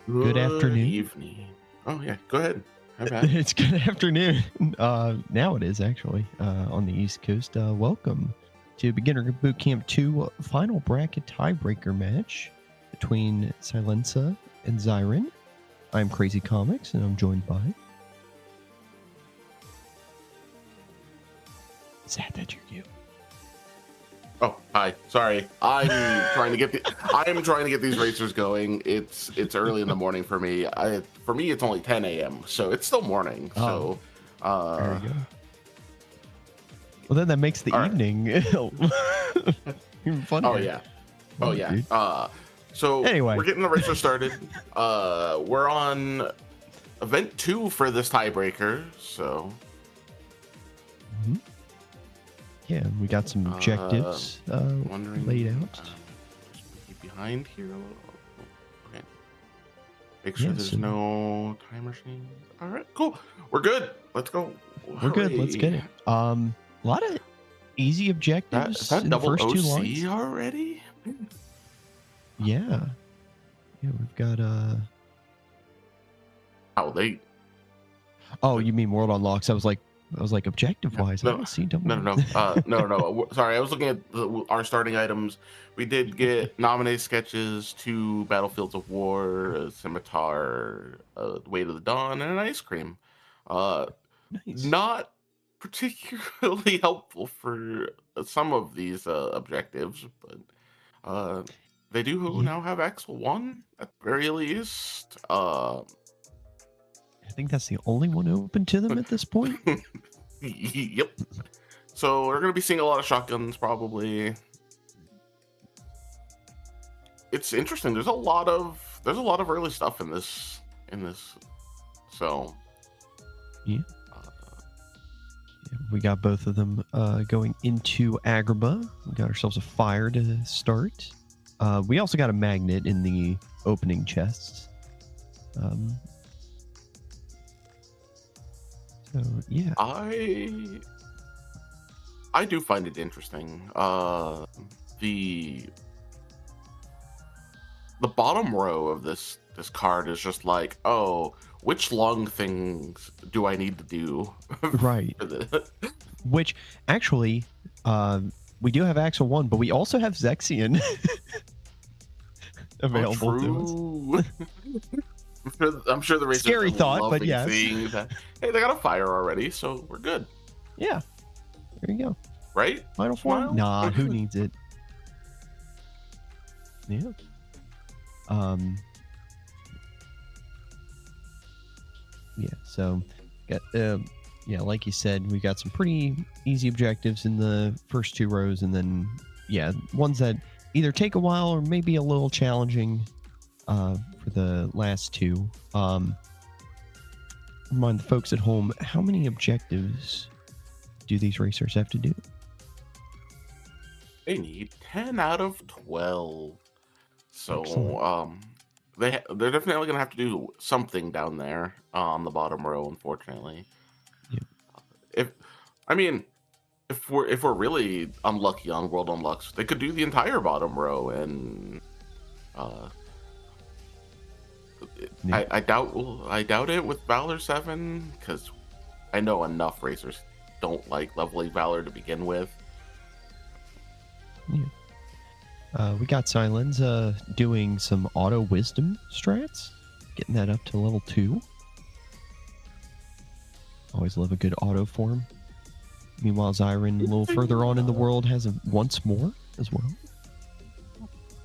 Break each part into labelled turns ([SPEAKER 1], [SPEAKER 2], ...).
[SPEAKER 1] Good
[SPEAKER 2] Good
[SPEAKER 1] afternoon.
[SPEAKER 2] evening. Oh yeah, go ahead. Have at it.
[SPEAKER 1] It's good afternoon. Now it is actually on the East Coast. Welcome to Beginner Bootcamp 2 final bracket tiebreaker match between Silenza and Zyron. I'm Crazy Comics, and I'm joined by. Sad that you're you.
[SPEAKER 2] Oh, hi. Sorry. I'm trying to get these racers going. It's early in the morning for me. For me it's only 10 a.m. So it's still morning. So
[SPEAKER 1] There
[SPEAKER 2] uh
[SPEAKER 1] you go. Well, then that makes the
[SPEAKER 2] all right.
[SPEAKER 1] evening even funnier.
[SPEAKER 2] Oh yeah. Oh yeah.
[SPEAKER 1] Dude.
[SPEAKER 2] So
[SPEAKER 1] Anyway.
[SPEAKER 2] we're getting the racer started. We're on event 2 for this tiebreaker. So
[SPEAKER 1] Mhm. Yeah, we got some objectives
[SPEAKER 2] wondering
[SPEAKER 1] laid out.
[SPEAKER 2] just keep behind here a little. Okay. Make sure
[SPEAKER 1] Yeah,
[SPEAKER 2] there's
[SPEAKER 1] so-
[SPEAKER 2] no time machine. All right, cool. We're good. Let's go.
[SPEAKER 1] We're good. Let's get it. A lot of easy
[SPEAKER 2] Is
[SPEAKER 1] objectives
[SPEAKER 2] that
[SPEAKER 1] in the
[SPEAKER 2] double
[SPEAKER 1] first two
[SPEAKER 2] OC
[SPEAKER 1] lines.
[SPEAKER 2] already?
[SPEAKER 1] Yeah. Yeah, we've got
[SPEAKER 2] Oh, they.
[SPEAKER 1] Oh, you mean world unlocks? I was like objective wise. I
[SPEAKER 2] No,
[SPEAKER 1] don't see double.
[SPEAKER 2] no. Sorry, I was looking at our starting items. We did get nominated sketches, 2 battlefields of war, a scimitar, Way to the Dawn, and an ice cream.
[SPEAKER 1] Nice.
[SPEAKER 2] Not particularly helpful for some of these objectives, but they do now have Axel 1 at the very least.
[SPEAKER 1] I think that's the only one open to them at this point.
[SPEAKER 2] Yep. So we're gonna be seeing a lot of shotguns probably. It's interesting. There's a lot of early stuff in this. So
[SPEAKER 1] Yeah. We got both of them going into Agrabah. We got ourselves a fire to start. We also got a magnet in the opening chests. So yeah,
[SPEAKER 2] I do find it interesting. The bottom row of this card is just like, oh, which lung things do I need to do?
[SPEAKER 1] right. Which actually, we do have Axel 1, but we also have Zexion available to us.
[SPEAKER 2] I'm sure the racers
[SPEAKER 1] Scary thought, but yes.
[SPEAKER 2] Seeing that. Hey, they got a fire already, so we're good.
[SPEAKER 1] Yeah, there you go.
[SPEAKER 2] Right?
[SPEAKER 1] Final form? Nah, who needs it? Yeah. Yeah. So, yeah, like you said, we got some pretty easy objectives in the first 2 rows, and then ones that either take a while or maybe a little challenging for the last 2. Remind the folks at home, how many objectives do these racers have to do?
[SPEAKER 2] They need 10 out of 12. So
[SPEAKER 1] Excellent.
[SPEAKER 2] they're definitely gonna have to do something down there on the bottom row, unfortunately.
[SPEAKER 1] Yep.
[SPEAKER 2] If we're really unlucky on World Unlocks, they could do the entire bottom row, and I doubt it with Valor 7, because I know enough racers don't like leveling Valor to begin with.
[SPEAKER 1] Yeah. We got Silenza doing some auto wisdom strats, getting that up to level 2. Always love a good auto form. Meanwhile, Zyron, a little further on in the world, has a once more as well.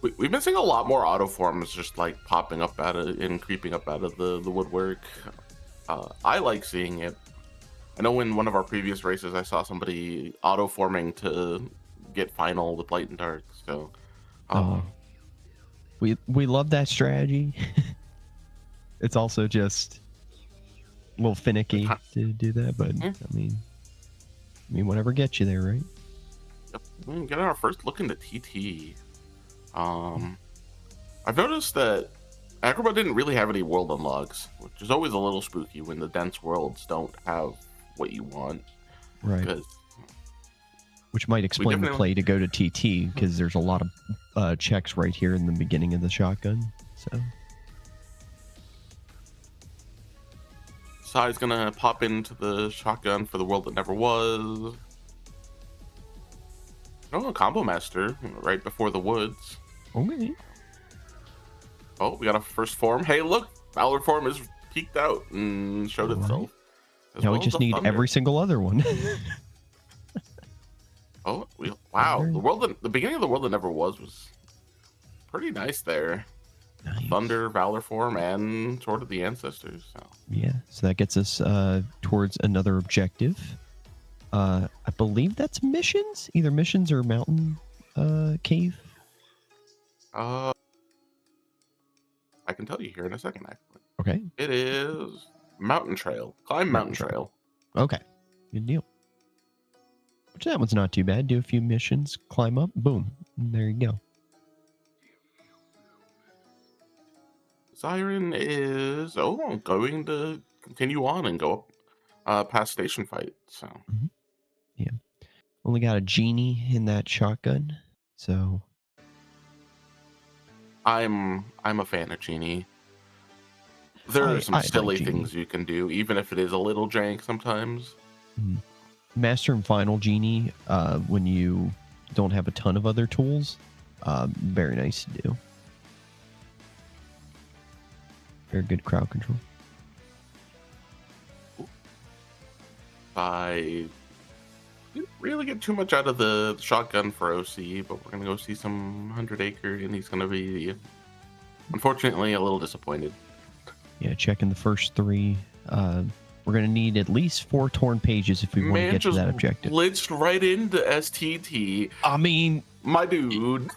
[SPEAKER 2] We've been seeing a lot more auto forms just like popping up out of and creeping up out of the woodwork. I like seeing it. I know in one of our previous races, I saw somebody auto forming to get final with light and dark. So,
[SPEAKER 1] we love that strategy. It's also just a little finicky to do that, but I mean, whatever gets you there, right?
[SPEAKER 2] Yep. We get our first look into TT. I've noticed that Agrabah didn't really have any world unlocks, which is always a little spooky when the dense worlds don't have what you want.
[SPEAKER 1] Right. Which might explain the play to go to TT, because there's a lot of checks right here in the beginning of the shotgun. So
[SPEAKER 2] Sai's gonna pop into the shotgun for the world that never was. Oh, a combo master right before the woods.
[SPEAKER 1] Okay.
[SPEAKER 2] Oh, we got a first form. Hey, look, Valor form is peeked out and showed
[SPEAKER 1] All right.
[SPEAKER 2] itself. As
[SPEAKER 1] Now
[SPEAKER 2] well
[SPEAKER 1] we
[SPEAKER 2] as
[SPEAKER 1] just
[SPEAKER 2] the
[SPEAKER 1] need
[SPEAKER 2] thunder.
[SPEAKER 1] every single other one.
[SPEAKER 2] Oh, wow!
[SPEAKER 1] Thunder.
[SPEAKER 2] The beginning of the world that never was pretty nice there.
[SPEAKER 1] Nice.
[SPEAKER 2] Thunder, Valor form, and Sword of the Ancestors. So.
[SPEAKER 1] Yeah, so that gets us towards another objective. I believe that's missions, either missions or mountain cave.
[SPEAKER 2] I can tell you here in a second. Actually,
[SPEAKER 1] Okay.
[SPEAKER 2] it is Mountain Trail. Climb Mountain Trail.
[SPEAKER 1] Okay, good deal. Which that one's not too bad. Do a few missions, climb up, boom, and there you go.
[SPEAKER 2] Siren is going to continue on and go up past Station Fight. So
[SPEAKER 1] Yeah, only got a genie in that shotgun, so
[SPEAKER 2] I'm a fan of Genie. There are some
[SPEAKER 1] I
[SPEAKER 2] silly
[SPEAKER 1] like
[SPEAKER 2] things you can do, even if it is a little jank sometimes.
[SPEAKER 1] Master and Final Genie, when you don't have a ton of other tools, very nice to do. Very good crowd control.
[SPEAKER 2] I didn't really get too much out of the shotgun for OC, but we're gonna go see some 100 Acre, and he's gonna be, unfortunately, a little disappointed.
[SPEAKER 1] Yeah, checking the first three. We're going to need at least 4 torn pages if we want to get to that objective.
[SPEAKER 2] Glitched right into STT.
[SPEAKER 1] I mean,
[SPEAKER 2] my dude.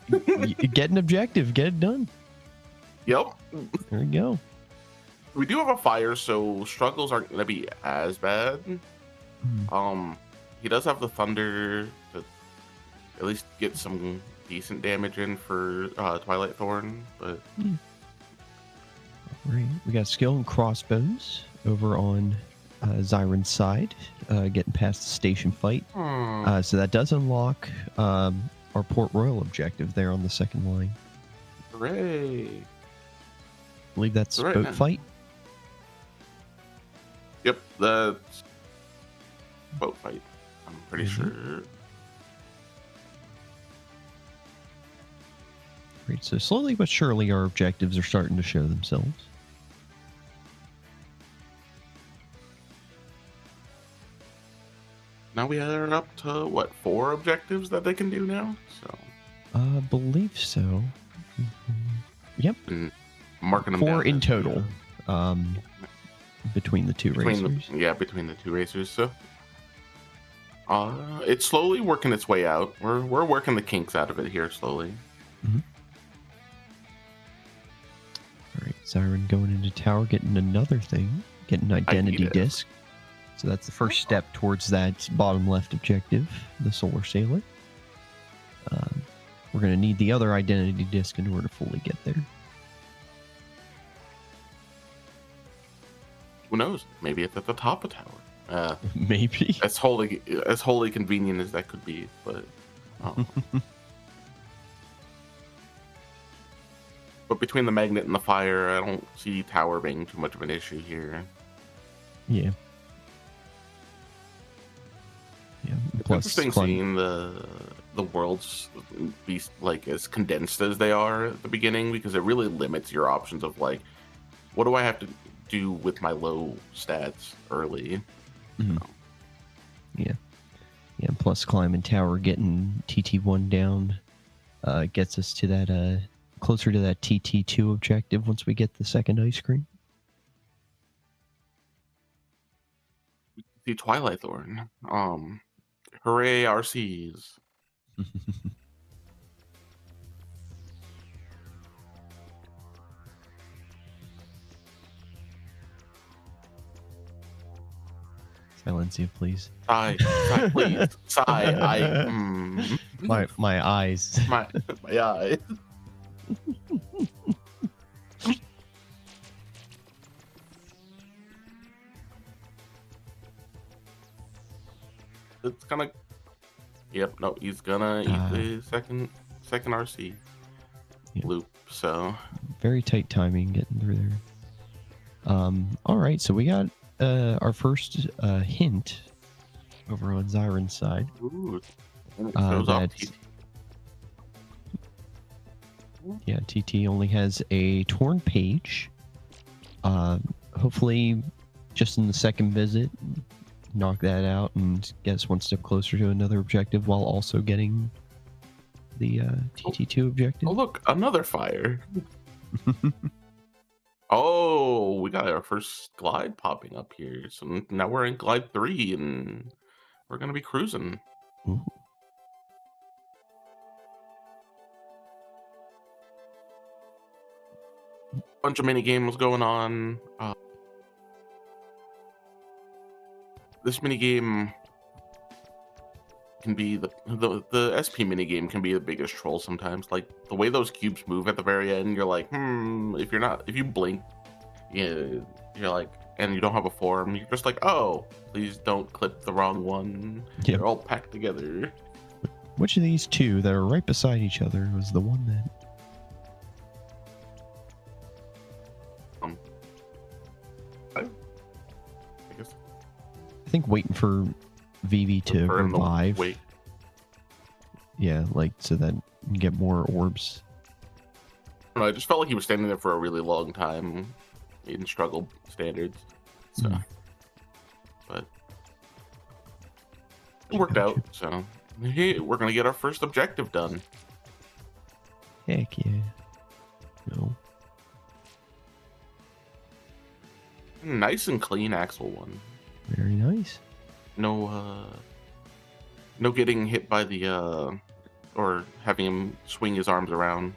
[SPEAKER 1] Get an objective. Get it done.
[SPEAKER 2] Yep.
[SPEAKER 1] There we go.
[SPEAKER 2] We do have a fire, so struggles aren't going to be as bad. He does have the thunder to at least get some decent damage in for Twilight Thorn, but...
[SPEAKER 1] Right. We got skill and crossbows over on Zyron's side, getting past the station fight. So that does unlock our Port Royal objective there on the second line.
[SPEAKER 2] Hooray!
[SPEAKER 1] I believe that's
[SPEAKER 2] right
[SPEAKER 1] boat
[SPEAKER 2] now.
[SPEAKER 1] fight.
[SPEAKER 2] Yep, that's boat fight. I'm pretty sure.
[SPEAKER 1] Great. So slowly but surely our objectives are starting to show themselves.
[SPEAKER 2] Now we are up to, what, 4 objectives that they can do now? So
[SPEAKER 1] I believe so. Yep.
[SPEAKER 2] And marking them
[SPEAKER 1] 4
[SPEAKER 2] down
[SPEAKER 1] in
[SPEAKER 2] as
[SPEAKER 1] total between the two racers.
[SPEAKER 2] Between the 2 racers. So it's slowly working its way out. We're working the kinks out of it here slowly.
[SPEAKER 1] All right, Siren going into tower, getting another thing, getting an identity disc. So that's the first step towards that bottom left objective, the Solar Sailor. We're going to need the other identity disc in order to fully get there.
[SPEAKER 2] Who knows? Maybe it's at the top of tower.
[SPEAKER 1] Maybe.
[SPEAKER 2] As wholly convenient as that could be, but. But between the magnet and the fire, I don't see tower being too much of an issue here.
[SPEAKER 1] Yeah. Yeah. Plus,
[SPEAKER 2] interesting seeing the worlds be like as condensed as they are at the beginning, because it really limits your options of like, what do I have to do with my low stats early?
[SPEAKER 1] Yeah. Yeah. Plus, climbing tower, getting TT1 down, gets us to that closer to that TT2 objective once we get the second ice cream.
[SPEAKER 2] The Twilight Thorn. Hooray, RCs.
[SPEAKER 1] Silencia, please.
[SPEAKER 2] Sigh, please. Sigh.
[SPEAKER 1] My eyes.
[SPEAKER 2] My eyes. It's gonna. Yep. No, he's gonna eat the second RC loop. So
[SPEAKER 1] very tight timing getting through there. All right, so we got our first hint over on Zyron's side.
[SPEAKER 2] Ooh, and it shows off
[SPEAKER 1] That
[SPEAKER 2] TT.
[SPEAKER 1] yeah, TT only has a torn page. Hopefully, just in the second visit, knock that out and get us one step closer to another objective while also getting the TT2 objective.
[SPEAKER 2] Oh, look, another fire. Oh, we got our first glide popping up here. So now we're in glide 3 and we're going to be cruising.
[SPEAKER 1] Ooh.
[SPEAKER 2] Bunch of mini games going on. This mini game can be the SP mini game can be the biggest troll sometimes. Like the way those cubes move at the very end, you're like, if you blink, yeah, you're like, and you don't have a form, you're just like, oh, please don't clip the wrong one.
[SPEAKER 1] Yep.
[SPEAKER 2] They're all packed together.
[SPEAKER 1] Which of these two that are right beside each other was the one that?
[SPEAKER 2] I guess
[SPEAKER 1] I think waiting for Vivi to
[SPEAKER 2] for him to
[SPEAKER 1] revive.
[SPEAKER 2] wait.
[SPEAKER 1] Yeah, like so that you can get more orbs.
[SPEAKER 2] I don't know, I just felt like he was standing there for a really long time in struggle standards. So, but it worked out. So, hey, we're gonna get our first objective done.
[SPEAKER 1] Heck yeah. No.
[SPEAKER 2] Nice and clean axle one.
[SPEAKER 1] Very nice.
[SPEAKER 2] No getting hit by the or having him swing his arms around.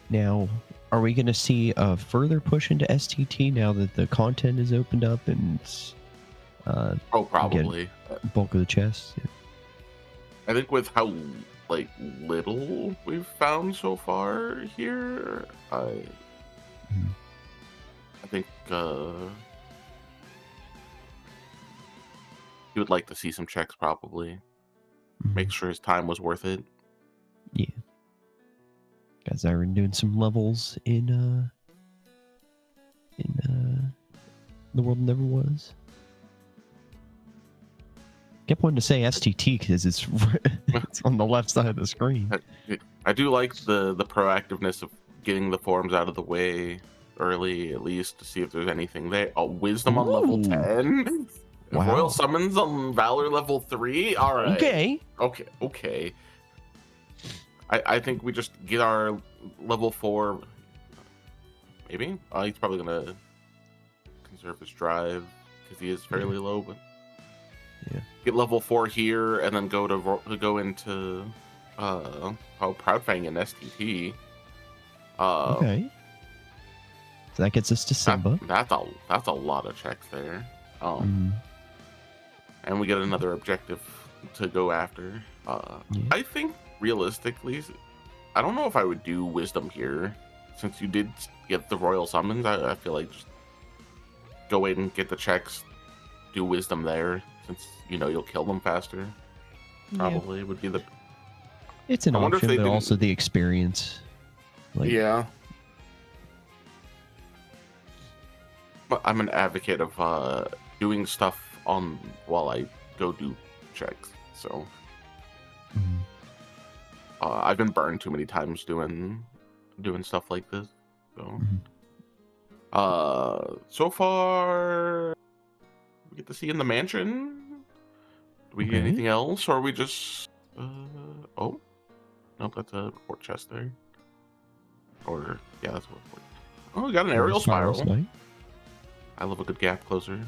[SPEAKER 1] Now, are we going to see a further push into STT now that the content is opened up and
[SPEAKER 2] Oh, probably.
[SPEAKER 1] bulk of the chest? Yeah.
[SPEAKER 2] I think with how like little we've found so far here, I think he would like to see some checks probably. Make sure his time was worth it.
[SPEAKER 1] Yeah. Guys, I've been doing some levels in The World Never Was. Kept wanting to say STT because it's on the left side of the screen.
[SPEAKER 2] I do like the proactiveness of getting the forms out of the way early, at least to see if there's anything there. Oh, wisdom on level 10.
[SPEAKER 1] Wow.
[SPEAKER 2] Royal summons on Valor level 3. All right. Okay. I think we just get our level 4. Maybe. He's probably gonna conserve his drive because he is fairly low, but
[SPEAKER 1] yeah.
[SPEAKER 2] Get level 4 here and then go into Proudfang and STT.
[SPEAKER 1] Okay. So that gets us to Simba.
[SPEAKER 2] That's a lot of checks there. And we get another objective to go after. I think realistically, I don't know if I would do wisdom here, since you did get the royal summons. I feel like just go in and get the checks, do wisdom there, since you'll kill them faster. Probably would be the.
[SPEAKER 1] It's an option, but also the experience.
[SPEAKER 2] Yeah. But I'm an advocate of doing stuff on while I go do checks. So I've been burned too many times doing stuff like this. So so far we get to see in the mansion. Do we get anything else, or are we just oh nope, that's a report chest there. Or yeah, that's a report. Oh, we got an aerial spiral. I love a good gap closer.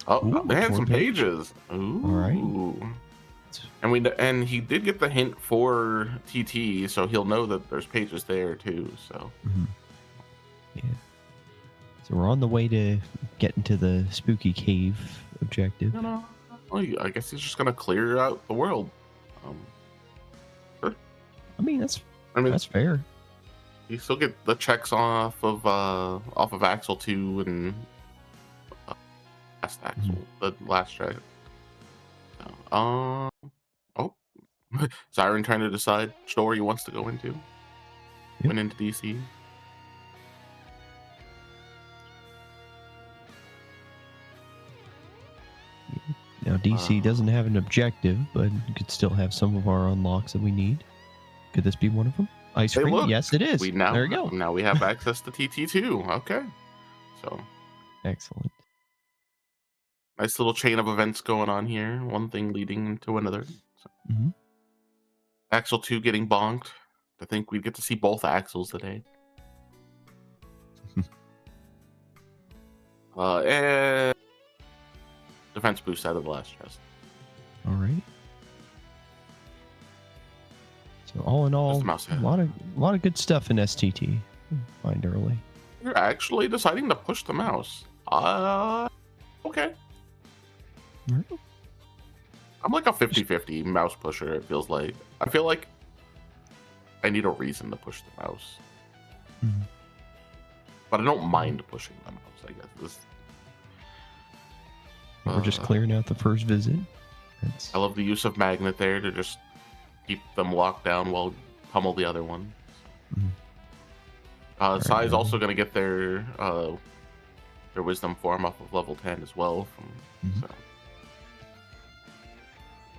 [SPEAKER 2] Oh, they had some pages. Ooh.
[SPEAKER 1] All right.
[SPEAKER 2] And he did get the hint for TT, so he'll know that there's pages there too. So.
[SPEAKER 1] Yeah. So we're on the way to get into the spooky cave objective.
[SPEAKER 2] Well, I guess he's just gonna clear out the world. Sure.
[SPEAKER 1] I mean, that's fair.
[SPEAKER 2] You still get the checks off of Axel 2 and last Axel, the last check. Oh, Siren trying to decide which door he wants to go into. Went into DC.
[SPEAKER 1] DC doesn't have an objective, but you could still have some of our unlocks that we need. Could this be one of them? Ice
[SPEAKER 2] Hey,
[SPEAKER 1] cream?
[SPEAKER 2] look,
[SPEAKER 1] Yes, it is.
[SPEAKER 2] we now
[SPEAKER 1] There you go.
[SPEAKER 2] now we have access to TT2. Okay, so
[SPEAKER 1] Excellent.
[SPEAKER 2] nice little chain of events going on here. One thing leading into another. So,
[SPEAKER 1] Mhm.
[SPEAKER 2] Axle 2 getting bonked. I think we get to see both axles today. And defense boost out of the last chest.
[SPEAKER 1] All right. So all in all, a lot of good stuff in STT. Find early.
[SPEAKER 2] You're actually deciding to push the mouse. Okay.
[SPEAKER 1] Right.
[SPEAKER 2] I'm like a 50-50 mouse pusher, it feels like. I feel like I need a reason to push the mouse.
[SPEAKER 1] Mhm.
[SPEAKER 2] But I don't mind pushing the mouse, I guess.
[SPEAKER 1] We're just clearing out the first visit.
[SPEAKER 2] I love the use of magnet there to just keep them locked down while pummel the other one.
[SPEAKER 1] Mhm.
[SPEAKER 2] Sai's also going to get their wisdom form off of level 10 as well.
[SPEAKER 1] Mhm.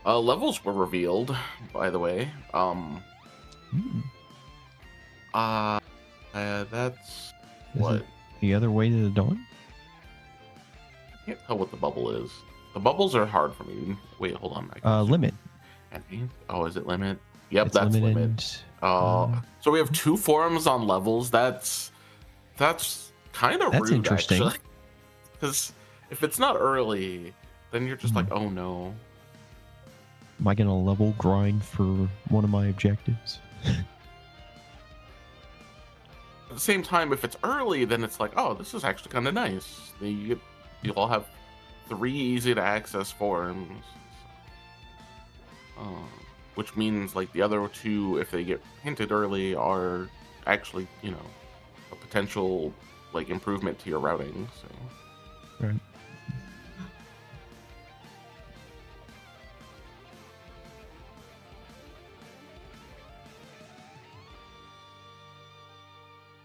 [SPEAKER 2] Levels were revealed, by the way. That's what?
[SPEAKER 1] The other way to the dawn?
[SPEAKER 2] I can't tell what the bubble is. The bubbles are hard for me. Wait, hold on.
[SPEAKER 1] Limit.
[SPEAKER 2] Oh, is it limit? Yep,
[SPEAKER 1] It's
[SPEAKER 2] that's
[SPEAKER 1] limited.
[SPEAKER 2] limit. So we have 2 forms on levels. That's kind of rude,
[SPEAKER 1] interesting.
[SPEAKER 2] actually. Because if it's not early, then you're just like, oh no.
[SPEAKER 1] Am I gonna level grind for one of my objectives?
[SPEAKER 2] At the same time, if it's early, then it's like, oh, this is actually kind of nice. You all have 3 easy to access forms, which means like the other 2, if they get hinted early, are actually a potential like improvement to your routing. So.
[SPEAKER 1] Right.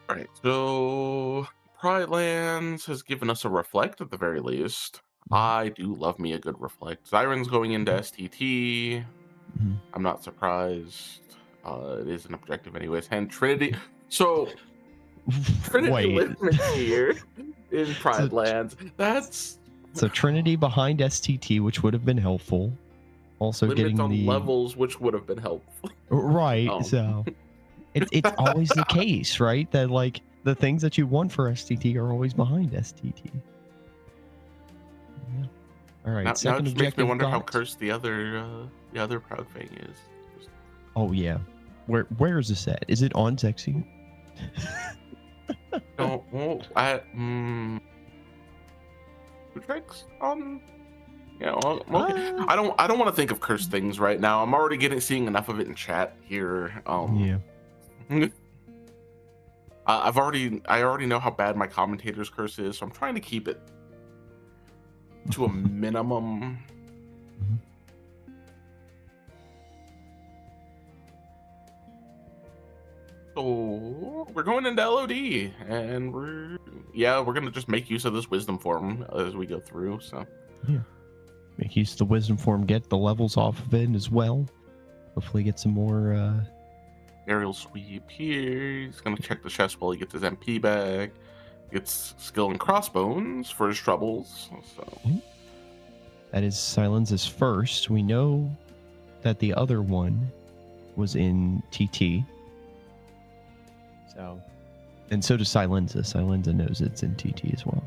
[SPEAKER 2] Alright, so Pride Lands has given us a reflect at the very least. I do love me a good reflect. Zyron's going into STT. I'm not surprised. It is an objective anyways. And Trinity. So Trinity limits here in Pride Lands.
[SPEAKER 1] So Trinity behind STT, which would have been helpful. Also
[SPEAKER 2] limits
[SPEAKER 1] getting
[SPEAKER 2] on
[SPEAKER 1] the
[SPEAKER 2] levels, which would have been helpful.
[SPEAKER 1] Right. So it's always the case, right? That like the things that you want for STT are always behind STT. Yeah. All right.
[SPEAKER 2] Now
[SPEAKER 1] Second
[SPEAKER 2] it just
[SPEAKER 1] objective
[SPEAKER 2] makes me wonder how
[SPEAKER 1] got.
[SPEAKER 2] cursed the other Proud Fang is.
[SPEAKER 1] Oh yeah. Where is this at? Is it on Zexy?
[SPEAKER 2] No, well, tricks on. Yeah, well, okay. I don't want to think of cursed things right now. I'm already seeing enough of it in chat here.
[SPEAKER 1] Yeah.
[SPEAKER 2] I already know how bad my commentator's curse is, so I'm trying to keep it to a minimum. So we're going into LOD, and we're gonna just make use of this wisdom form as we go through. So
[SPEAKER 1] yeah, make use of the wisdom form, get the levels off of it as well. Hopefully, get some more.
[SPEAKER 2] Aerial sweep here. He's gonna check the chest while he gets his MP back. Gets skill and crossbones for his troubles. So
[SPEAKER 1] that is Silence's first. We know that the other one was in TT. So, and so does Silenza. Silenza knows it's in TT as well.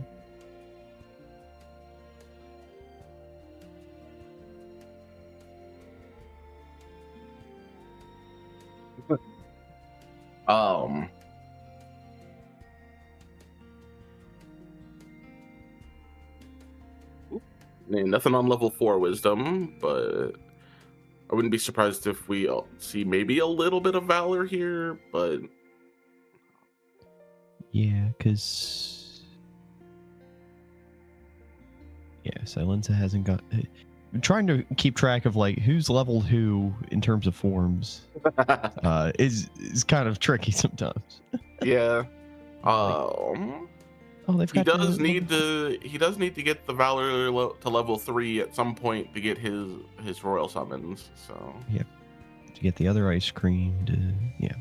[SPEAKER 2] Nothing on level 4 wisdom, but I wouldn't be surprised if we see maybe a little bit of valor here, but
[SPEAKER 1] yeah, because Silenza hasn't got. I'm trying to keep track of like who's leveled who in terms of forms. Is kind of tricky sometimes.
[SPEAKER 2] Yeah.
[SPEAKER 1] Oh, they've
[SPEAKER 2] He
[SPEAKER 1] got the
[SPEAKER 2] does
[SPEAKER 1] level
[SPEAKER 2] need to. He does need to get the Valor to level 3 at some point to get his royal summons. So
[SPEAKER 1] Yeah, to get the other ice cream. Yeah.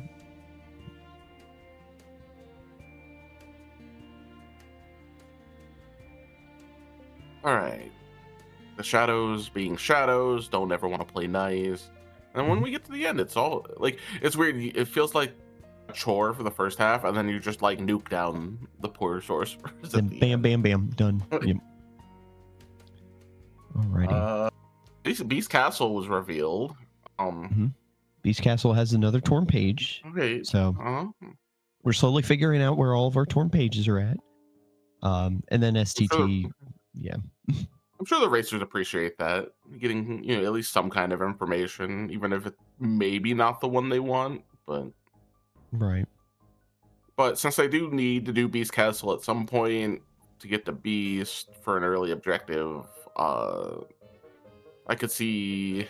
[SPEAKER 2] all right. The shadows being shadows don't ever want to play nice. And when
[SPEAKER 1] Mhm.
[SPEAKER 2] we get to the end, it's all like it's weird. It feels like a chore for the first half, and then you just like nuke down the poor sorcerers at
[SPEAKER 1] Then
[SPEAKER 2] the
[SPEAKER 1] bam,
[SPEAKER 2] end.
[SPEAKER 1] bam, bam, done. Yep. Alrighty.
[SPEAKER 2] uh, Beast Castle was revealed.
[SPEAKER 1] Mhm. Beast Castle has another torn page,
[SPEAKER 2] Okay.
[SPEAKER 1] so
[SPEAKER 2] Uh,
[SPEAKER 1] we're slowly figuring out where all of our torn pages are at. And then
[SPEAKER 2] I'm sure.
[SPEAKER 1] STT, yeah,
[SPEAKER 2] I'm sure the racers appreciate that, getting at least some kind of information, even if it's maybe not the one they want.
[SPEAKER 1] right.
[SPEAKER 2] But since they do need to do Beast Castle at some point to get the Beast for an early objective, uh, I could see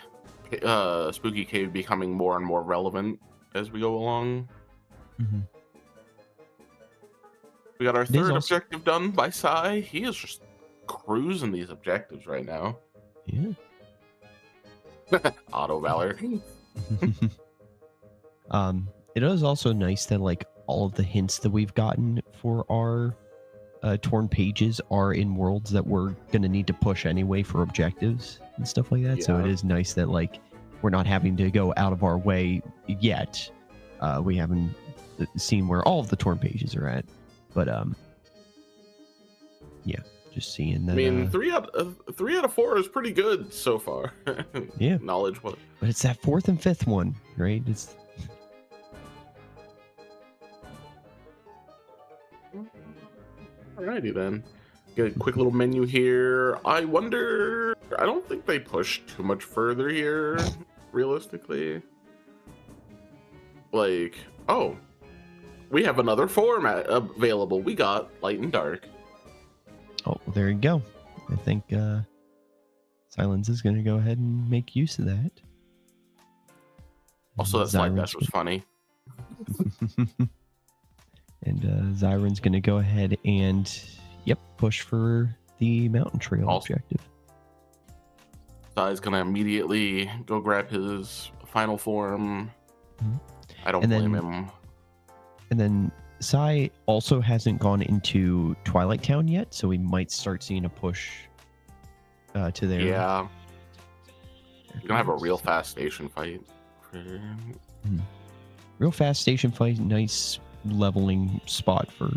[SPEAKER 2] Spooky Cave becoming more and more relevant as we go along.
[SPEAKER 1] Mhm.
[SPEAKER 2] We got our
[SPEAKER 1] It is
[SPEAKER 2] third
[SPEAKER 1] also,
[SPEAKER 2] objective done by Sai. He is just cruising these objectives right now.
[SPEAKER 1] yeah.
[SPEAKER 2] Auto Valor.
[SPEAKER 1] It is also nice that like all of the hints that we've gotten for our torn pages are in worlds that we're gonna need to push anyway for objectives and stuff like that. So it
[SPEAKER 2] Yeah.
[SPEAKER 1] is nice that like we're not having to go out of our way yet. We haven't seen where all of the torn pages are at, but yeah, just seeing that.
[SPEAKER 2] I mean, 3 out of 4 is pretty good so far.
[SPEAKER 1] Yeah,
[SPEAKER 2] Knowledge what?
[SPEAKER 1] but it's that fourth and fifth one, right? It's
[SPEAKER 2] Alrighty then. Get a quick little menu here. I wonder. I don't think they pushed too much further here, realistically. Like, oh, we have another format available. We got light and dark.
[SPEAKER 1] oh, well, there you go. I think Silence is going to go ahead and make use of that.
[SPEAKER 2] Also, that slide dash was funny.
[SPEAKER 1] And Zyron's going to go ahead and, push for the mountain trail objective.
[SPEAKER 2] Sai's gonna immediately go grab his final form.
[SPEAKER 1] Mhm.
[SPEAKER 2] I don't
[SPEAKER 1] And
[SPEAKER 2] blame
[SPEAKER 1] then-
[SPEAKER 2] him.
[SPEAKER 1] And then Sai also hasn't gone into Twilight Town yet, so we might start seeing a push to there.
[SPEAKER 2] Yeah, you're gonna have a real fast station fight.
[SPEAKER 1] Real fast station fight, nice leveling spot for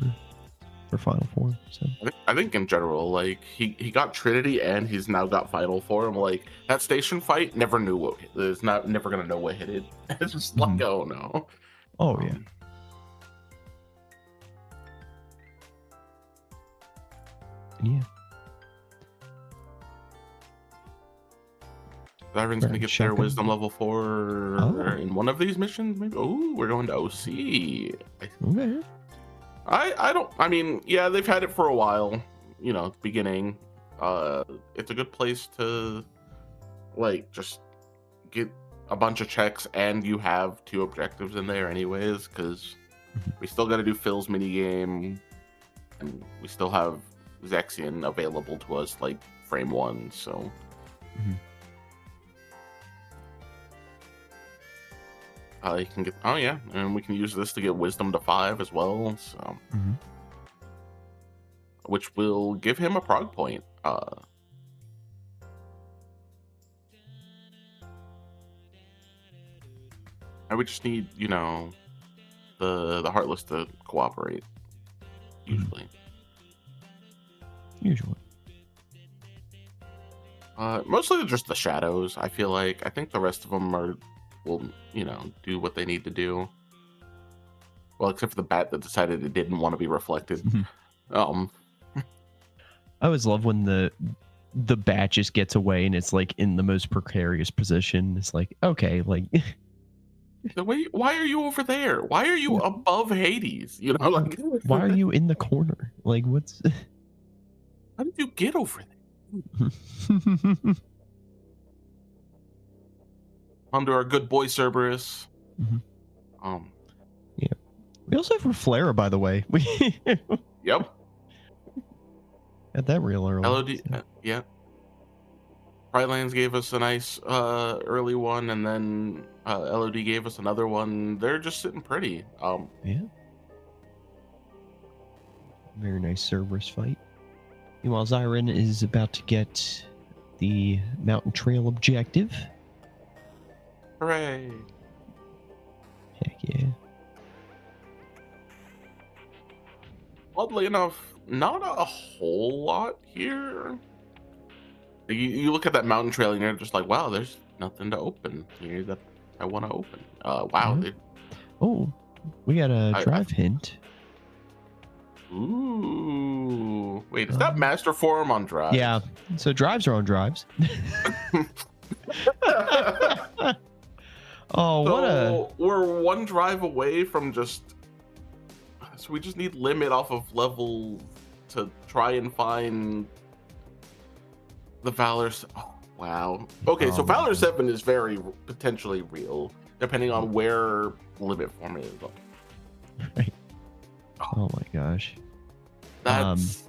[SPEAKER 1] final form. So
[SPEAKER 2] I think in general, like he got Trinity and he's now got final form. Like that station fight, never knew what is not never gonna know what hit it. It's just like, oh no.
[SPEAKER 1] oh yeah. Yeah.
[SPEAKER 2] Zyron's gonna get their
[SPEAKER 1] Shotgun.
[SPEAKER 2] wisdom level 4
[SPEAKER 1] Oh.
[SPEAKER 2] in one of these missions. Maybe. Oh, we're going to OC.
[SPEAKER 1] Okay.
[SPEAKER 2] I don't. I mean, yeah, they've had it for a while. At the beginning. It's a good place to like just get a bunch of checks, and you have 2 objectives in there anyways, because we still got to do Phil's mini game, and we still have Zexion available to us like frame 1. So. You can get. Oh yeah, and we can use this to get wisdom to 5 as well. So. Which will give him a prog point. And we just need, the Heartless to cooperate. Usually. Mostly just the shadows. I feel like. I think the rest of them will do what they need to do. Well, except for the bat that decided it didn't want to be reflected.
[SPEAKER 1] I always love when the bat just gets away and it's like in the most precarious position. It's like, okay, like
[SPEAKER 2] why are you over there? Why are you above Hades? Like
[SPEAKER 1] why are you in the corner? Like what's
[SPEAKER 2] how did you get over there? Under our good boy Cerberus.
[SPEAKER 1] Yeah. We also have Reflera, by the way.
[SPEAKER 2] Yep.
[SPEAKER 1] Got that real early.
[SPEAKER 2] LOD,
[SPEAKER 1] So,
[SPEAKER 2] yeah. Pride Lands gave us a nice early one, and then LOD gave us another one. They're just sitting pretty.
[SPEAKER 1] yeah. Very nice Cerberus fight. Meanwhile, Zyron is about to get the Mountain Trail objective.
[SPEAKER 2] Hooray!
[SPEAKER 1] Heck yeah.
[SPEAKER 2] Oddly enough, not a whole lot here. You look at that mountain trail and you're just like, wow, there's nothing to open here that I want to open. Wow.
[SPEAKER 1] Yeah. Oh, we got a
[SPEAKER 2] I,
[SPEAKER 1] drive hint.
[SPEAKER 2] ooh. Wait, is that master form on drive?
[SPEAKER 1] Yeah. So drives are on drives. Oh, what a.
[SPEAKER 2] We're one drive away from just. So we just need limit off of level to try and find the Valor. Oh, wow. Okay, so
[SPEAKER 1] Oh, my
[SPEAKER 2] Valor
[SPEAKER 1] God.
[SPEAKER 2] 7 is very potentially real, depending on where limit form is.
[SPEAKER 1] Right. Oh my gosh.
[SPEAKER 2] That's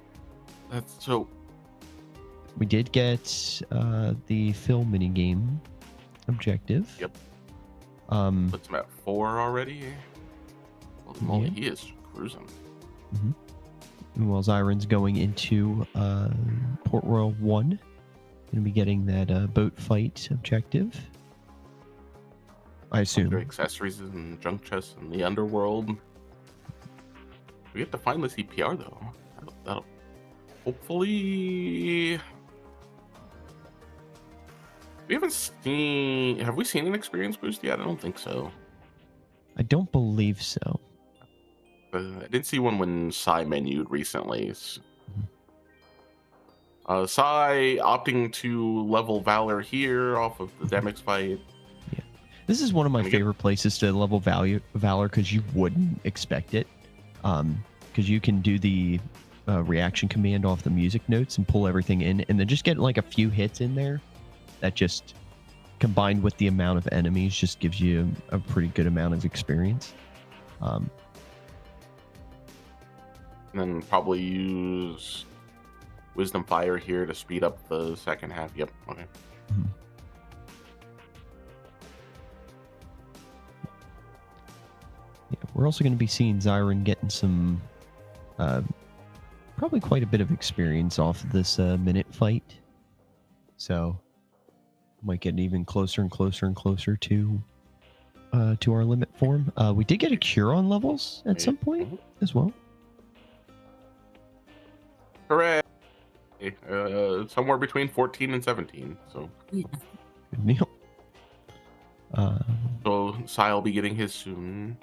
[SPEAKER 2] so.
[SPEAKER 1] We did get the Phil minigame objective.
[SPEAKER 2] Yep.
[SPEAKER 1] Puts
[SPEAKER 2] him at 4 already. Well, moly,
[SPEAKER 1] Yeah.
[SPEAKER 2] he is cruising.
[SPEAKER 1] Meanwhile, Zyron's going into Port Royal 1. Going to be getting that boat fight objective. I assume.
[SPEAKER 2] Their accessories and junk chests in the underworld. We have to find the CPR though. That'll hopefully. We haven't seen. Have we seen an experience boost yet? I don't think so.
[SPEAKER 1] I don't believe so.
[SPEAKER 2] I did see one when Psy menued recently. Psy opting to level Valor here off of the Demix fight.
[SPEAKER 1] Yeah, this is one of my favorite places to level Valor because you wouldn't expect it. Because you can do the reaction command off the music notes and pull everything in, and then just get like a few hits in there. That just combined with the amount of enemies just gives you a pretty good amount of experience.
[SPEAKER 2] And then probably use Wisdom Fire here to speed up the second half. Yep. Okay.
[SPEAKER 1] Yeah, we're also going to be seeing Zyron getting some, probably quite a bit of experience off of this minute fight. So might get even closer and closer and closer to our limit form. We did get a cure on levels at some point as well.
[SPEAKER 2] Hooray! Somewhere between 14 and 17. So
[SPEAKER 1] Good deal.
[SPEAKER 2] so Psy will be getting his soon.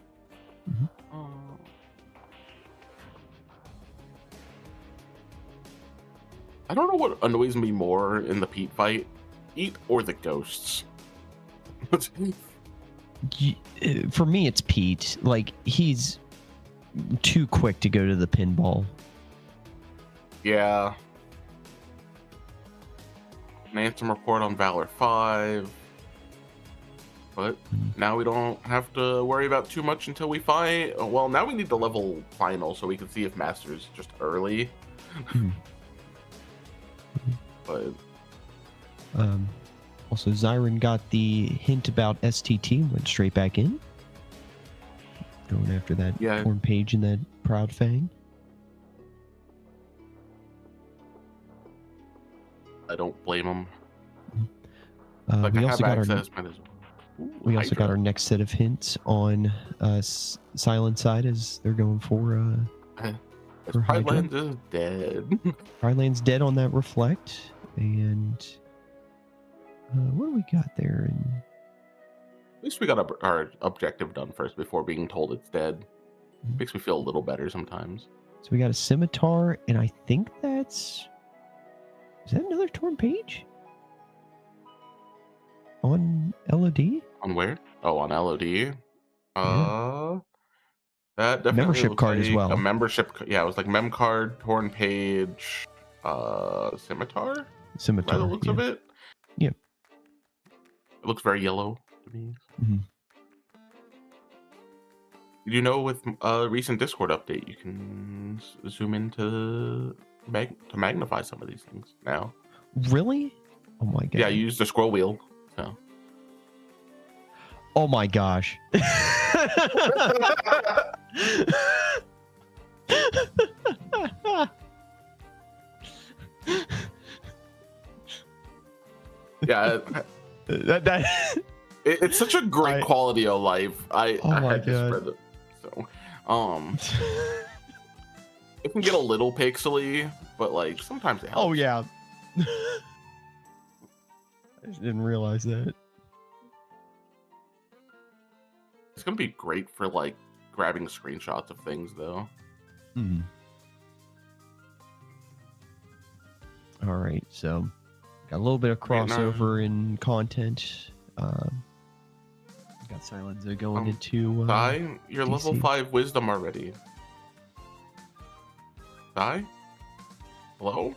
[SPEAKER 2] I don't know what annoys me more in the Pete fight, Pete or the ghosts.
[SPEAKER 1] For me, it's Pete. Like, he's too quick to go to the pinball.
[SPEAKER 2] Yeah. An Anthem report on Valor 5. But now we don't have to worry about too much until we fight. Well, now we need the level final so we can see if Master's just early. But
[SPEAKER 1] also, Zyron got the hint about STT, went straight back in. Going after that torn page and that Proud Fang.
[SPEAKER 2] I don't blame him.
[SPEAKER 1] We also got our next set of hints on Silent Side as they're going for
[SPEAKER 2] Pride Lands is dead.
[SPEAKER 1] Pride Lands dead on that reflect. And what do we got there?
[SPEAKER 2] At least we got our objective done first before being told it's dead. Makes me feel a little better sometimes.
[SPEAKER 1] So we got a scimitar, and I think that's... Is that another torn page? On LOD?
[SPEAKER 2] On where? Oh, on LOD.
[SPEAKER 1] Yeah.
[SPEAKER 2] That definitely
[SPEAKER 1] membership card
[SPEAKER 2] like
[SPEAKER 1] as well.
[SPEAKER 2] A membership, yeah, it was like mem card, torn page, scimitar.
[SPEAKER 1] Scimitar.
[SPEAKER 2] By the looks of it.
[SPEAKER 1] Yeah.
[SPEAKER 2] It looks very yellow to me.
[SPEAKER 1] Mm-hmm.
[SPEAKER 2] You know, with a recent Discord update, you can zoom into to magnify some of these things now.
[SPEAKER 1] Really? Oh my
[SPEAKER 2] Yeah,
[SPEAKER 1] god.
[SPEAKER 2] you use the scroll wheel. So.
[SPEAKER 1] Oh my gosh.
[SPEAKER 2] Yeah,
[SPEAKER 1] that
[SPEAKER 2] it's such a great
[SPEAKER 1] I
[SPEAKER 2] quality of life.
[SPEAKER 1] oh
[SPEAKER 2] I
[SPEAKER 1] my
[SPEAKER 2] had to
[SPEAKER 1] god.
[SPEAKER 2] spread it. So, it can get a little pixely, but like sometimes it helps.
[SPEAKER 1] Oh yeah. I just didn't realize that.
[SPEAKER 2] It's gonna be great for like grabbing screenshots of things, though.
[SPEAKER 1] Mhm. All right, so got a little bit of crossover in content. Got Silenzo going into
[SPEAKER 2] Sai, you're level
[SPEAKER 1] DC.
[SPEAKER 2] 5 wisdom already. Sai? Hello?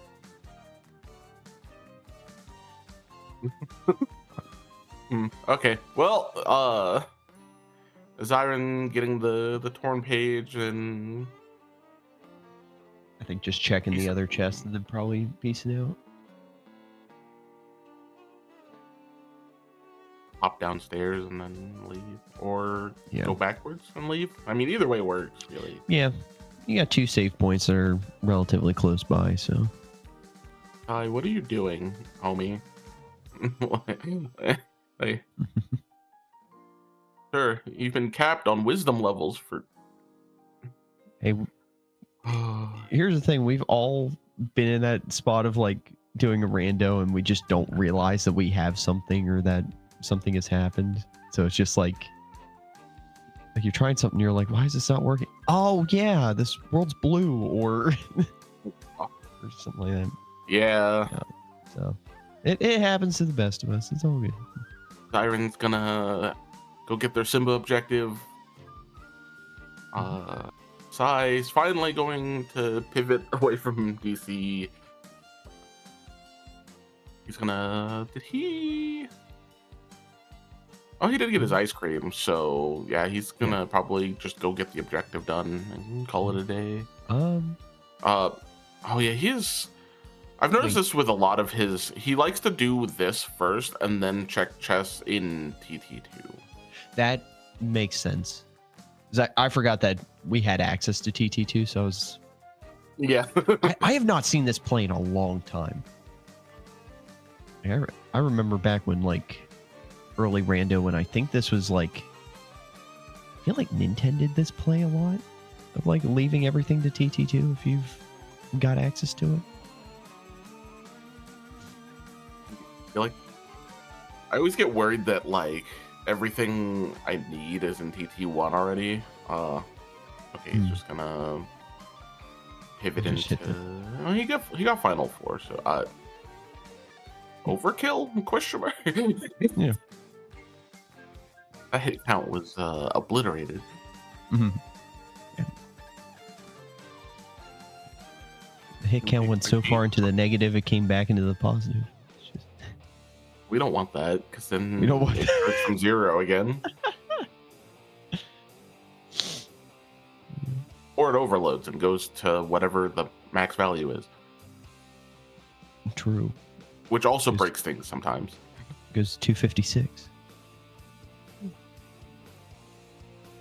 [SPEAKER 2] Okay. Well, Zyron getting the torn page, and
[SPEAKER 1] I think just checking the other chest and then probably piecing out.
[SPEAKER 2] hop downstairs and then leave, or
[SPEAKER 1] Yeah.
[SPEAKER 2] go backwards and leave. I mean, either way works, really.
[SPEAKER 1] Yeah. You got 2 save points that are relatively close by, so.
[SPEAKER 2] Hi, what are you doing, homie? Hey. Sure, you've been capped on wisdom levels for.
[SPEAKER 1] Hey, here's the thing. We've all been in that spot of like doing a rando and we just don't realize that we have something or that something has happened. So it's just like you're trying something, you're like, why is this not working? Oh yeah, this world's blue or or something like that.
[SPEAKER 2] Yeah.
[SPEAKER 1] So it happens to the best of us. It's all good.
[SPEAKER 2] Siren's gonna go get their Simba objective. Sai's finally going to pivot away from DC. He's gonna. Did he? Oh, he did get his ice cream. So yeah, he's gonna probably just go get the objective done and call it a day. Oh yeah, he's. I've noticed this with a lot of his. He likes to do this first and then check chess in TT2.
[SPEAKER 1] That makes sense. I forgot that we had access to TT2, so I was.
[SPEAKER 2] Yeah.
[SPEAKER 1] I have not seen this play in a long time. I remember back when like early rando when I think this was like. I feel like Nintendo did this play a lot of like leaving everything to TT2 if you've got access to it.
[SPEAKER 2] I always get worried that like everything I need is in TT1 already. Okay, he's just gonna pivot into. Oh, he got Final Four, so overkill? Question mark.
[SPEAKER 1] Yeah.
[SPEAKER 2] That hit count was obliterated.
[SPEAKER 1] Mm-hmm. Yeah. The hit count went so far into the negative, it came back into the positive.
[SPEAKER 2] We don't want that, because then
[SPEAKER 1] we don't want
[SPEAKER 2] it starts from 0 again. Or it overloads and goes to whatever the max value is.
[SPEAKER 1] True.
[SPEAKER 2] Which also breaks things sometimes.
[SPEAKER 1] Goes 256.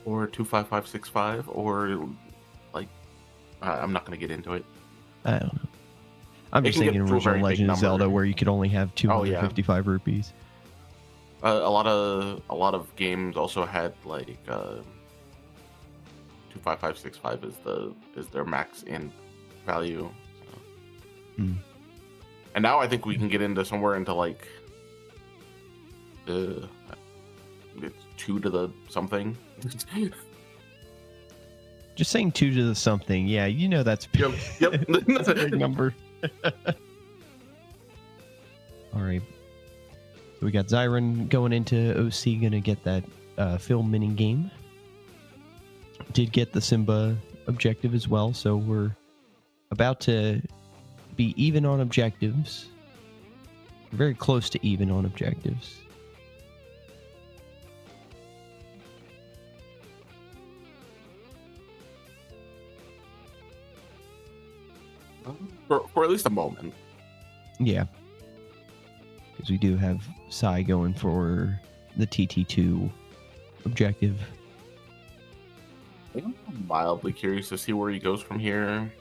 [SPEAKER 2] Or 25565, or like I'm not gonna get into it.
[SPEAKER 1] I don't know. I'm just thinking original Legend of Zelda where you could only have 255 rupees.
[SPEAKER 2] A lot of games also had like 25565 is their max in value. So. And now I think we can get into somewhere into like it's 2 to the something.
[SPEAKER 1] Just saying 2 to the something. Yeah, you know that's
[SPEAKER 2] yep.
[SPEAKER 1] That's a big number. All right. So we got Zyron going into OC, gonna get that film mini game. Did get the Simba objective as well, so we're about to be even on objectives. Very close to even on objectives.
[SPEAKER 2] for at least a moment.
[SPEAKER 1] Yeah. Because we do have Sai going for the TT2 objective.
[SPEAKER 2] I'm mildly curious to see where he goes from here.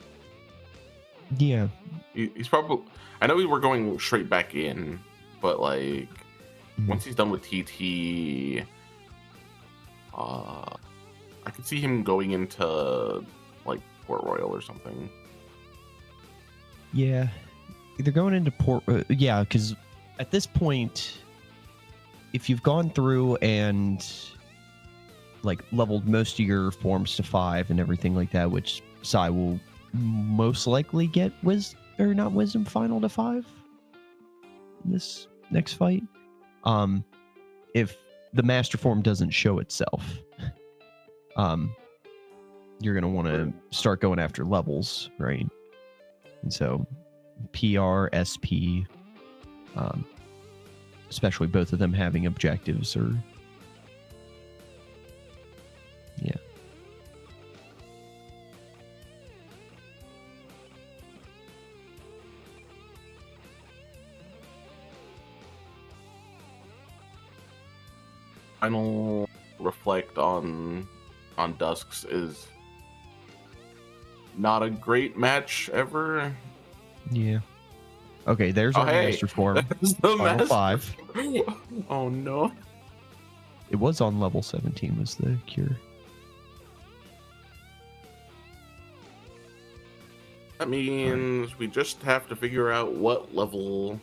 [SPEAKER 1] Yeah.
[SPEAKER 2] He's probably. I know we were going straight back in, but like once he's done with TT, I could see him going into like Port Royal or something.
[SPEAKER 1] Yeah. Either going into Port. Yeah, because at this point, if you've gone through and like leveled most of your forms to 5 and everything like that, which Sai will most likely get not wisdom final to 5 in this next fight. If the master form doesn't show itself, you're gonna want to start going after levels, right? And so PR, SP, especially both of them having objectives, or yeah.
[SPEAKER 2] Final reflect on Dusks is not a great match ever.
[SPEAKER 1] Yeah. Okay, there's our
[SPEAKER 2] hey,
[SPEAKER 1] master form.
[SPEAKER 2] That's the
[SPEAKER 1] Final
[SPEAKER 2] master
[SPEAKER 1] 5.
[SPEAKER 2] Oh no.
[SPEAKER 1] It was on level 17 was the cure.
[SPEAKER 2] That means we just have to figure out what level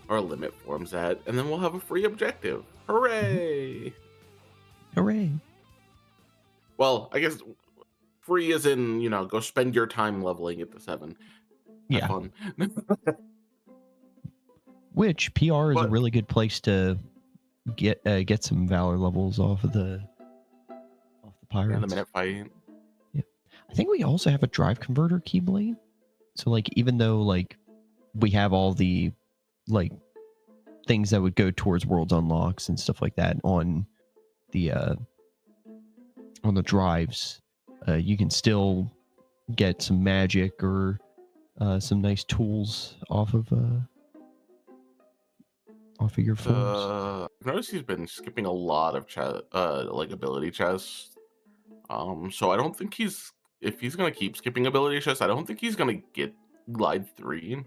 [SPEAKER 2] our limit form's at, and then we'll have a free objective. Hooray!
[SPEAKER 1] Hooray.
[SPEAKER 2] Well, I guess free as in, go spend your time leveling it to 7. Have fun.
[SPEAKER 1] Which PR is a
[SPEAKER 2] But-
[SPEAKER 1] really good place to get some valor levels off the pirates.
[SPEAKER 2] And the minute fight.
[SPEAKER 1] Yeah. I think we also have a drive converter keyblade. So like even though like we have all the like things that would go towards worlds unlocks and stuff like that on the drives, you can still get some magic or some nice tools off of your forms.
[SPEAKER 2] I've noticed he's been skipping a lot of like ability chests. So I don't think if he's gonna keep skipping ability chests, I don't think he's gonna get Glide 3.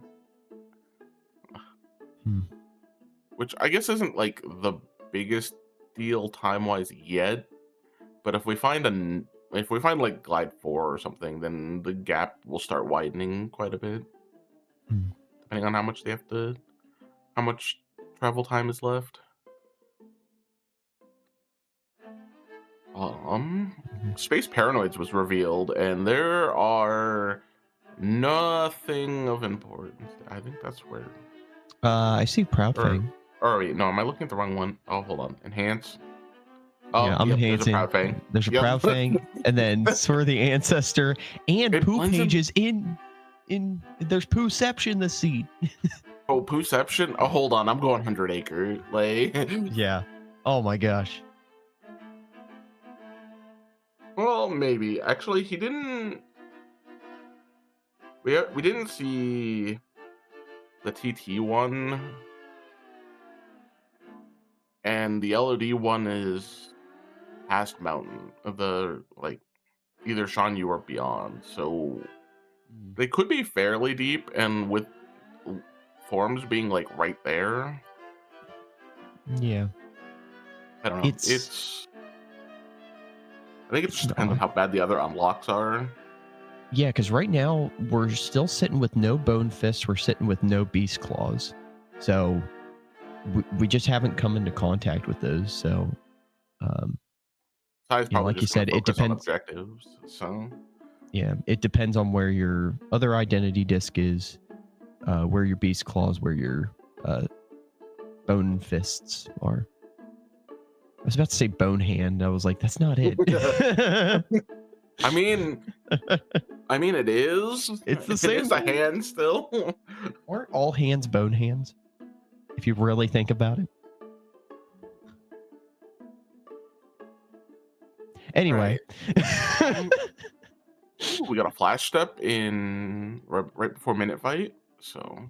[SPEAKER 2] Which I guess isn't like the biggest deal time-wise yet. But if we find like Glide 4 or something, then the gap will start widening quite a bit. Depending on how much travel time is left. Space Paranoids was revealed, and there are nothing of importance. I think that's where.
[SPEAKER 1] I see Proud Fang.
[SPEAKER 2] Or wait, no, am I looking at the wrong one? Oh, hold on. Enhance. Oh,
[SPEAKER 1] yeah, I'm
[SPEAKER 2] yep,
[SPEAKER 1] enhancing.
[SPEAKER 2] There's a Proud Fang.
[SPEAKER 1] There's a Proud Fang, and then Swear the Ancestor, and Poo Pages in. There's Pooception this seed.
[SPEAKER 2] Oh, Pooception? Oh, hold on. I'm going 100 Acre. Like.
[SPEAKER 1] Yeah. Oh my gosh.
[SPEAKER 2] Well, maybe. Actually, he didn't. We didn't see the TT one, and the LOD one is past Mountain of the either Shan Yu or beyond. So they could be fairly deep, and with forms being like right there.
[SPEAKER 1] Yeah.
[SPEAKER 2] I don't know. I think it just depends on how bad the other unlocks are.
[SPEAKER 1] Yeah, because right now we're still sitting with no Bone Fists. We're sitting with no Beast Claws. So we just haven't come into contact with those. So, like you said, it depends.
[SPEAKER 2] Objectives, so.
[SPEAKER 1] Yeah, it depends on where your other identity disc is, where your Beast Claws, where your Bone Fists are. I was about to say Bone Hand. I was like, that's not it.
[SPEAKER 2] I mean, it is.
[SPEAKER 1] It's the same.
[SPEAKER 2] It's a hand still.
[SPEAKER 1] Aren't all hands bone hands? If you really think about it. Anyway.
[SPEAKER 2] Right. Ooh, we got a flash step in right before minute fight. So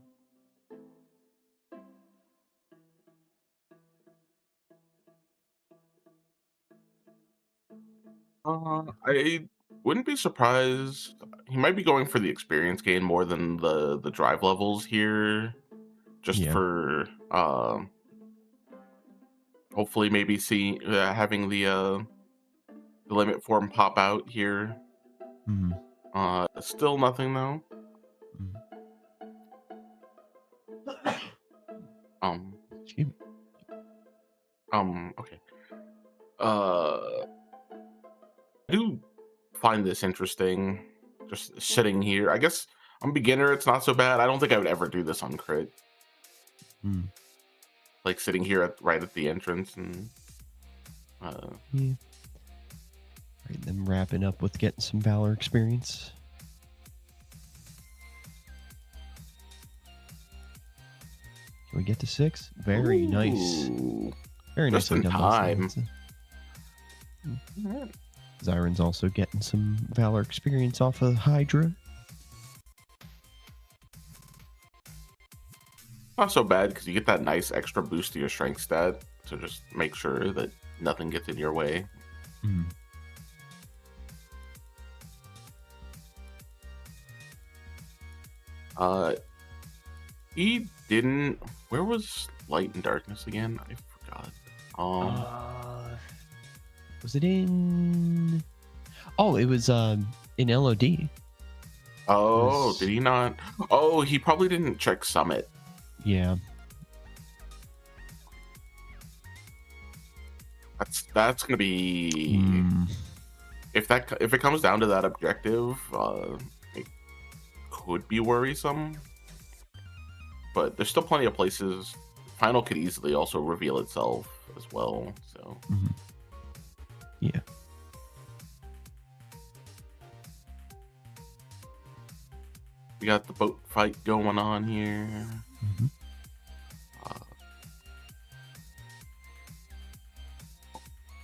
[SPEAKER 2] I wouldn't be surprised. He might be going for the experience gain more than the drive levels here, just
[SPEAKER 1] Yeah.
[SPEAKER 2] for hopefully maybe having the limit form pop out here.
[SPEAKER 1] Mhm.
[SPEAKER 2] Still nothing though.
[SPEAKER 1] Mhm.
[SPEAKER 2] Um,
[SPEAKER 1] Excuse me.
[SPEAKER 2] okay. I do find this interesting. Just sitting here. I guess I'm a beginner. It's not so bad. I don't think I would ever do this on crit.
[SPEAKER 1] Mm.
[SPEAKER 2] Like sitting here right at the entrance and
[SPEAKER 1] Yeah. Right, then wrapping up with getting some Valor experience. Can we get to 6? Very nice.
[SPEAKER 2] ooh,
[SPEAKER 1] Very
[SPEAKER 2] just
[SPEAKER 1] nicely
[SPEAKER 2] in
[SPEAKER 1] done by
[SPEAKER 2] time.
[SPEAKER 1] Simonson.
[SPEAKER 2] Alright.
[SPEAKER 1] Zyron's also getting some Valor experience off of Hydra.
[SPEAKER 2] Not so bad because you get that nice extra boost to your strength stat. So just make sure that nothing gets in your way.
[SPEAKER 1] Mm.
[SPEAKER 2] Uh, he didn't. Where was Light and Darkness again? I forgot.
[SPEAKER 1] Was it in? Oh, it was in LOD.
[SPEAKER 2] Oh, did he not? Oh, he probably didn't check Summit.
[SPEAKER 1] Yeah.
[SPEAKER 2] That's gonna be if it comes down to that objective, it could be worrisome. But there's still plenty of places. Final could easily also reveal itself as well. So
[SPEAKER 1] Yeah.
[SPEAKER 2] we got the boat fight going on here.
[SPEAKER 1] Mm-hmm.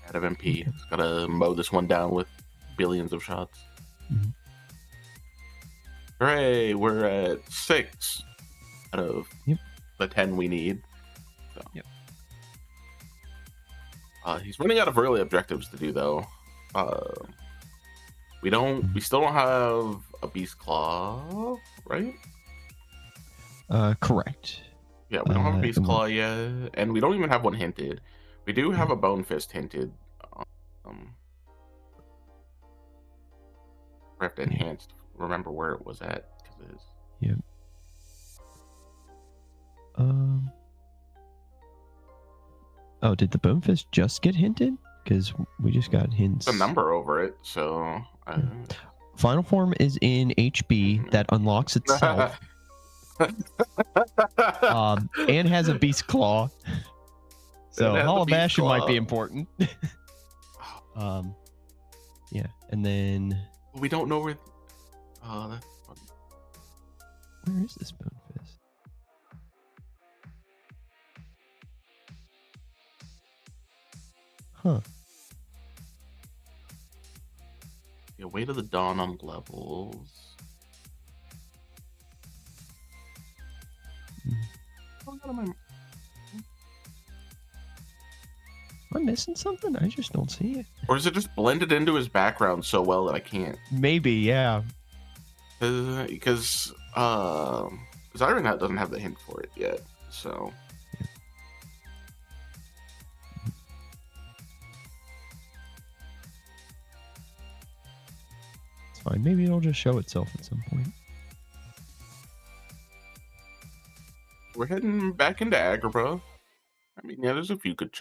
[SPEAKER 2] Out of MP, it's gotta mow this one down with billions of shots.
[SPEAKER 1] Mm-hmm.
[SPEAKER 2] Hooray! We're at 6 out of the 10 we need. So.
[SPEAKER 1] Yep.
[SPEAKER 2] He's running out of early objectives to do though. We still don't have a Beast Claw, right?
[SPEAKER 1] Correct.
[SPEAKER 2] Yeah, we don't have a Beast Claw yet, and we don't even have one hinted. We do have a Bone Fist hinted. We have to enhance. Remember where it was at because it is.
[SPEAKER 1] Yep. Oh, did the Bone Fist just get hinted? Because we just got hints.
[SPEAKER 2] The number over it, so.
[SPEAKER 1] Final form is in HB that unlocks itself. And has a Beast Claw. So Hall of Ashen might be important. Yeah, and then
[SPEAKER 2] we don't know where. Oh, that's funny.
[SPEAKER 1] Where is this Bone Fist? Huh.
[SPEAKER 2] Yeah, Way to the Dawn on levels.
[SPEAKER 1] Am I missing something? I just don't see it.
[SPEAKER 2] Or is it just blended into his background so well that I can't?
[SPEAKER 1] Maybe, yeah.
[SPEAKER 2] Because Iron Hat doesn't have the hint for it yet, so.
[SPEAKER 1] It's fine. Maybe it'll just show itself at some point.
[SPEAKER 2] We're heading back into Agrabah. I mean, yeah, there's a few good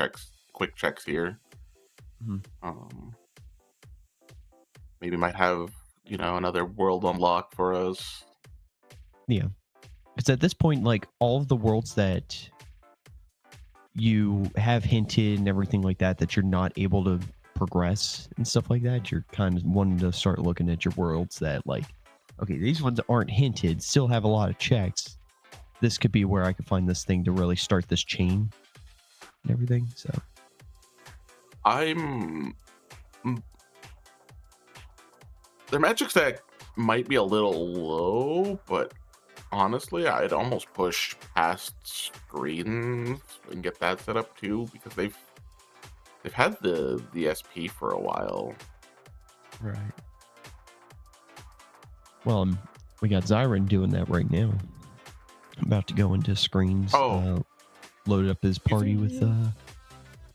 [SPEAKER 2] quick checks here.
[SPEAKER 1] Mm-hmm.
[SPEAKER 2] Maybe might have, another world unlock for us.
[SPEAKER 1] Yeah. Because at this point, like, all of the worlds that you have hinted and everything like that you're not able to progress and stuff like that, you're kind of wanting to start looking at your worlds that, like, okay, these ones aren't hinted, still have a lot of checks. This could be where I could find this thing to really start this chain and everything. So
[SPEAKER 2] Their magic stack might be a little low, but honestly, I'd almost push past screens and get that set up too, because they've had the SP for a while.
[SPEAKER 1] Right. Well, we got Zyron doing that right now. About to go into screens.
[SPEAKER 2] Oh.
[SPEAKER 1] Load up his party with
[SPEAKER 2] Do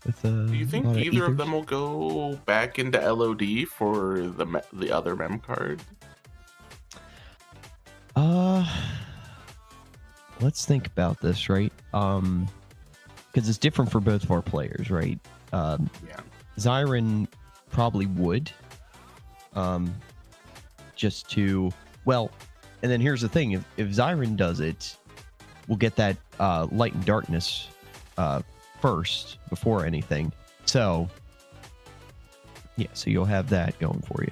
[SPEAKER 2] you
[SPEAKER 1] a
[SPEAKER 2] think
[SPEAKER 1] lot of
[SPEAKER 2] either of
[SPEAKER 1] ethers.
[SPEAKER 2] them will go back into LOD for the other mem card?
[SPEAKER 1] Let's think about this, right? Because it's different for both of our players, right?
[SPEAKER 2] Yeah.
[SPEAKER 1] Zyron probably would. Just to, well, and then here's the thing: if Zyron does it, we'll get that light and darkness first before anything. So yeah, so you'll have that going for you.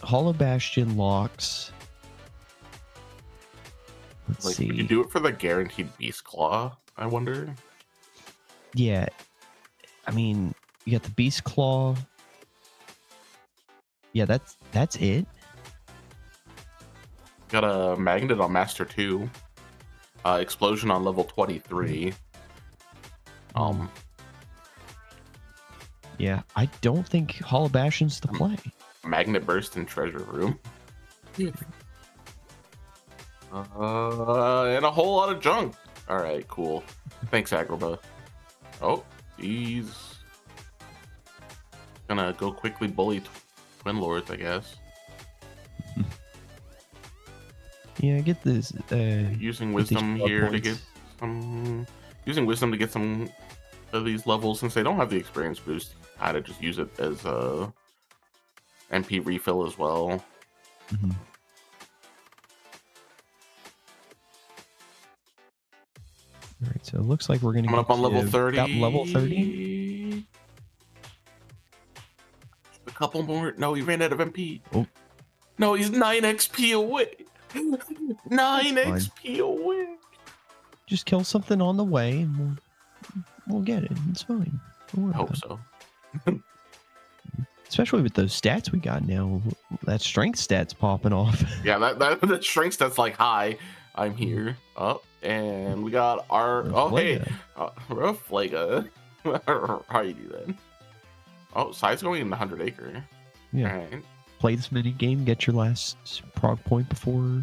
[SPEAKER 1] Hollow Bastion locks. Let's
[SPEAKER 2] Like,
[SPEAKER 1] see.
[SPEAKER 2] would you do it for the guaranteed Beast Claw? I wonder.
[SPEAKER 1] Yeah, I mean, you got the Beast Claw. Yeah, that's it.
[SPEAKER 2] Got a Magnet on Master 2. Explosion on level 23.
[SPEAKER 1] Yeah, I don't think Hollow Bastion's the play.
[SPEAKER 2] Magnet Burst in Treasure Room. And a whole lot of junk. All right, cool. Thanks, Agrabah. Oh, he's gonna go quickly bully Twin Lords, I guess.
[SPEAKER 1] Yeah, get this.
[SPEAKER 2] Using Wisdom here to get some. Using Wisdom to get some of these levels, since they don't have the experience boost. I'd just use it as a MP refill as well.
[SPEAKER 1] Mm-hmm. All right, so it looks like we're gonna
[SPEAKER 2] Coming up on level 30.
[SPEAKER 1] About level 30.
[SPEAKER 2] A couple more. No, he ran out of MP.
[SPEAKER 1] Oh.
[SPEAKER 2] No, he's 9 XP away. 9 XP away.
[SPEAKER 1] Just kill something on the way, and we'll get it. It's fine.
[SPEAKER 2] I hope so.
[SPEAKER 1] Especially with those stats we got now. That strength stat's popping off.
[SPEAKER 2] Yeah, that strength stat's like high. I'm here. Oh, and we got our Roflega. Alrighty then. Oh, side's going in the 100 acre.
[SPEAKER 1] Yeah.
[SPEAKER 2] Right.
[SPEAKER 1] Play this mini game. Get your last prog point before.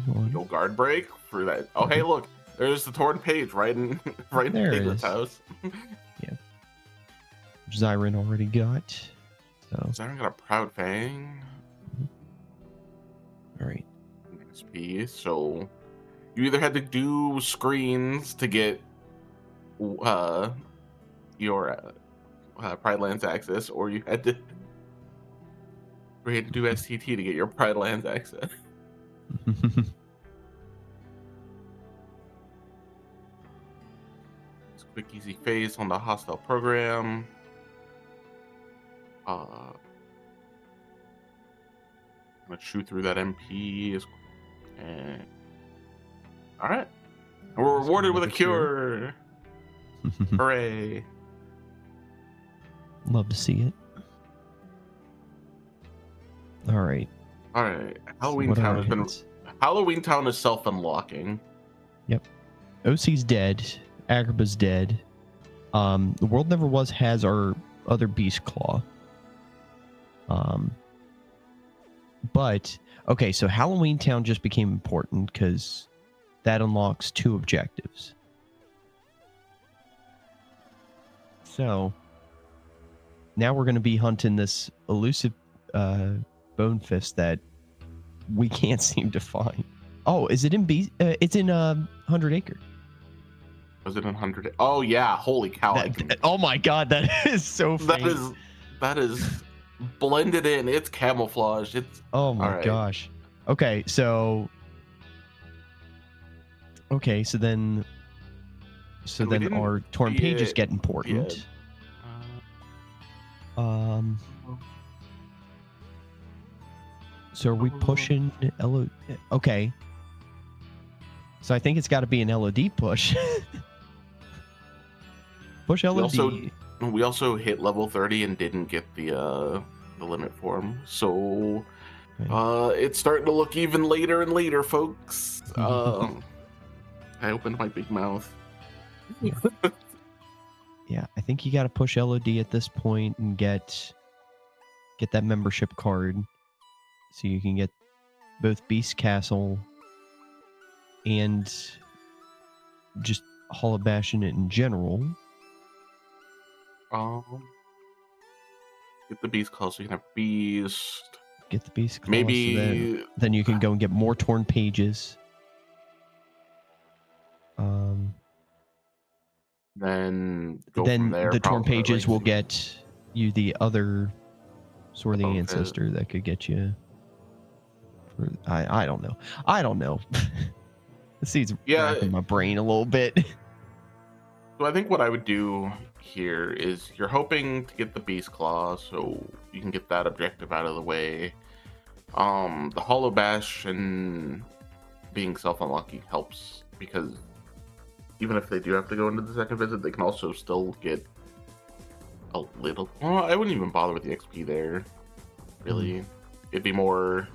[SPEAKER 2] No guard break for that. Oh, hey, look. There's the torn page right in Piglet's house.
[SPEAKER 1] Yeah. Which Zyron already got. So
[SPEAKER 2] Zyron got a Proud Fang.
[SPEAKER 1] All right.
[SPEAKER 2] XP. So you either had to do screens to get your Pride Lands access, or you had to do STT to get your Pride Lands access. Quick easy phase on the hostile program. I'm gonna shoot through that MP. And all right, and we're rewarded with a cure. Hooray!
[SPEAKER 1] Love to see it. All right.
[SPEAKER 2] All right. Halloween Town is self-unlocking.
[SPEAKER 1] Yep. OC's dead. Agrabah's dead. The World Never Was has our other Beast Claw. But okay, so Halloween Town just became important because that unlocks 2 objectives. So now we're going to be hunting this elusive Bone Fist that we can't seem to find. Oh, is it in it's in 100 acre.
[SPEAKER 2] Was it in 100? Oh yeah! Holy cow!
[SPEAKER 1] Oh my god, that is so faint.
[SPEAKER 2] That is blended in. It's camouflage. It's
[SPEAKER 1] oh my gosh. Okay, so then our torn pages get important. So are we pushing LOD? Okay. So I think it's got to be an LOD push. Push LOD.
[SPEAKER 2] we also hit level 30 and didn't get the limit form. So it's starting to look even later and later, folks. I opened my big mouth.
[SPEAKER 1] Yeah, I think you got to push LOD at this point and get that membership card so you can get both Beast Castle and just Hall of Bastion in general.
[SPEAKER 2] Get the Beast Call so you can have Beast.
[SPEAKER 1] Get the Beast Claw.
[SPEAKER 2] Maybe
[SPEAKER 1] so then you can go and get more torn pages.
[SPEAKER 2] Then go from there.
[SPEAKER 1] The torn pages
[SPEAKER 2] like,
[SPEAKER 1] will get you the other Sword of the Ancestor that could get you. For, I don't know. I don't know. The seeds racking my brain a little bit.
[SPEAKER 2] So I think what I would do here is you're hoping to get the Beast Claw so you can get that objective out of the way. The Hollow Bash and being self-unlucky helps because even if they do have to go into the second visit, they can also still get a little. Well, I wouldn't even bother with the XP there. Really, it'd be more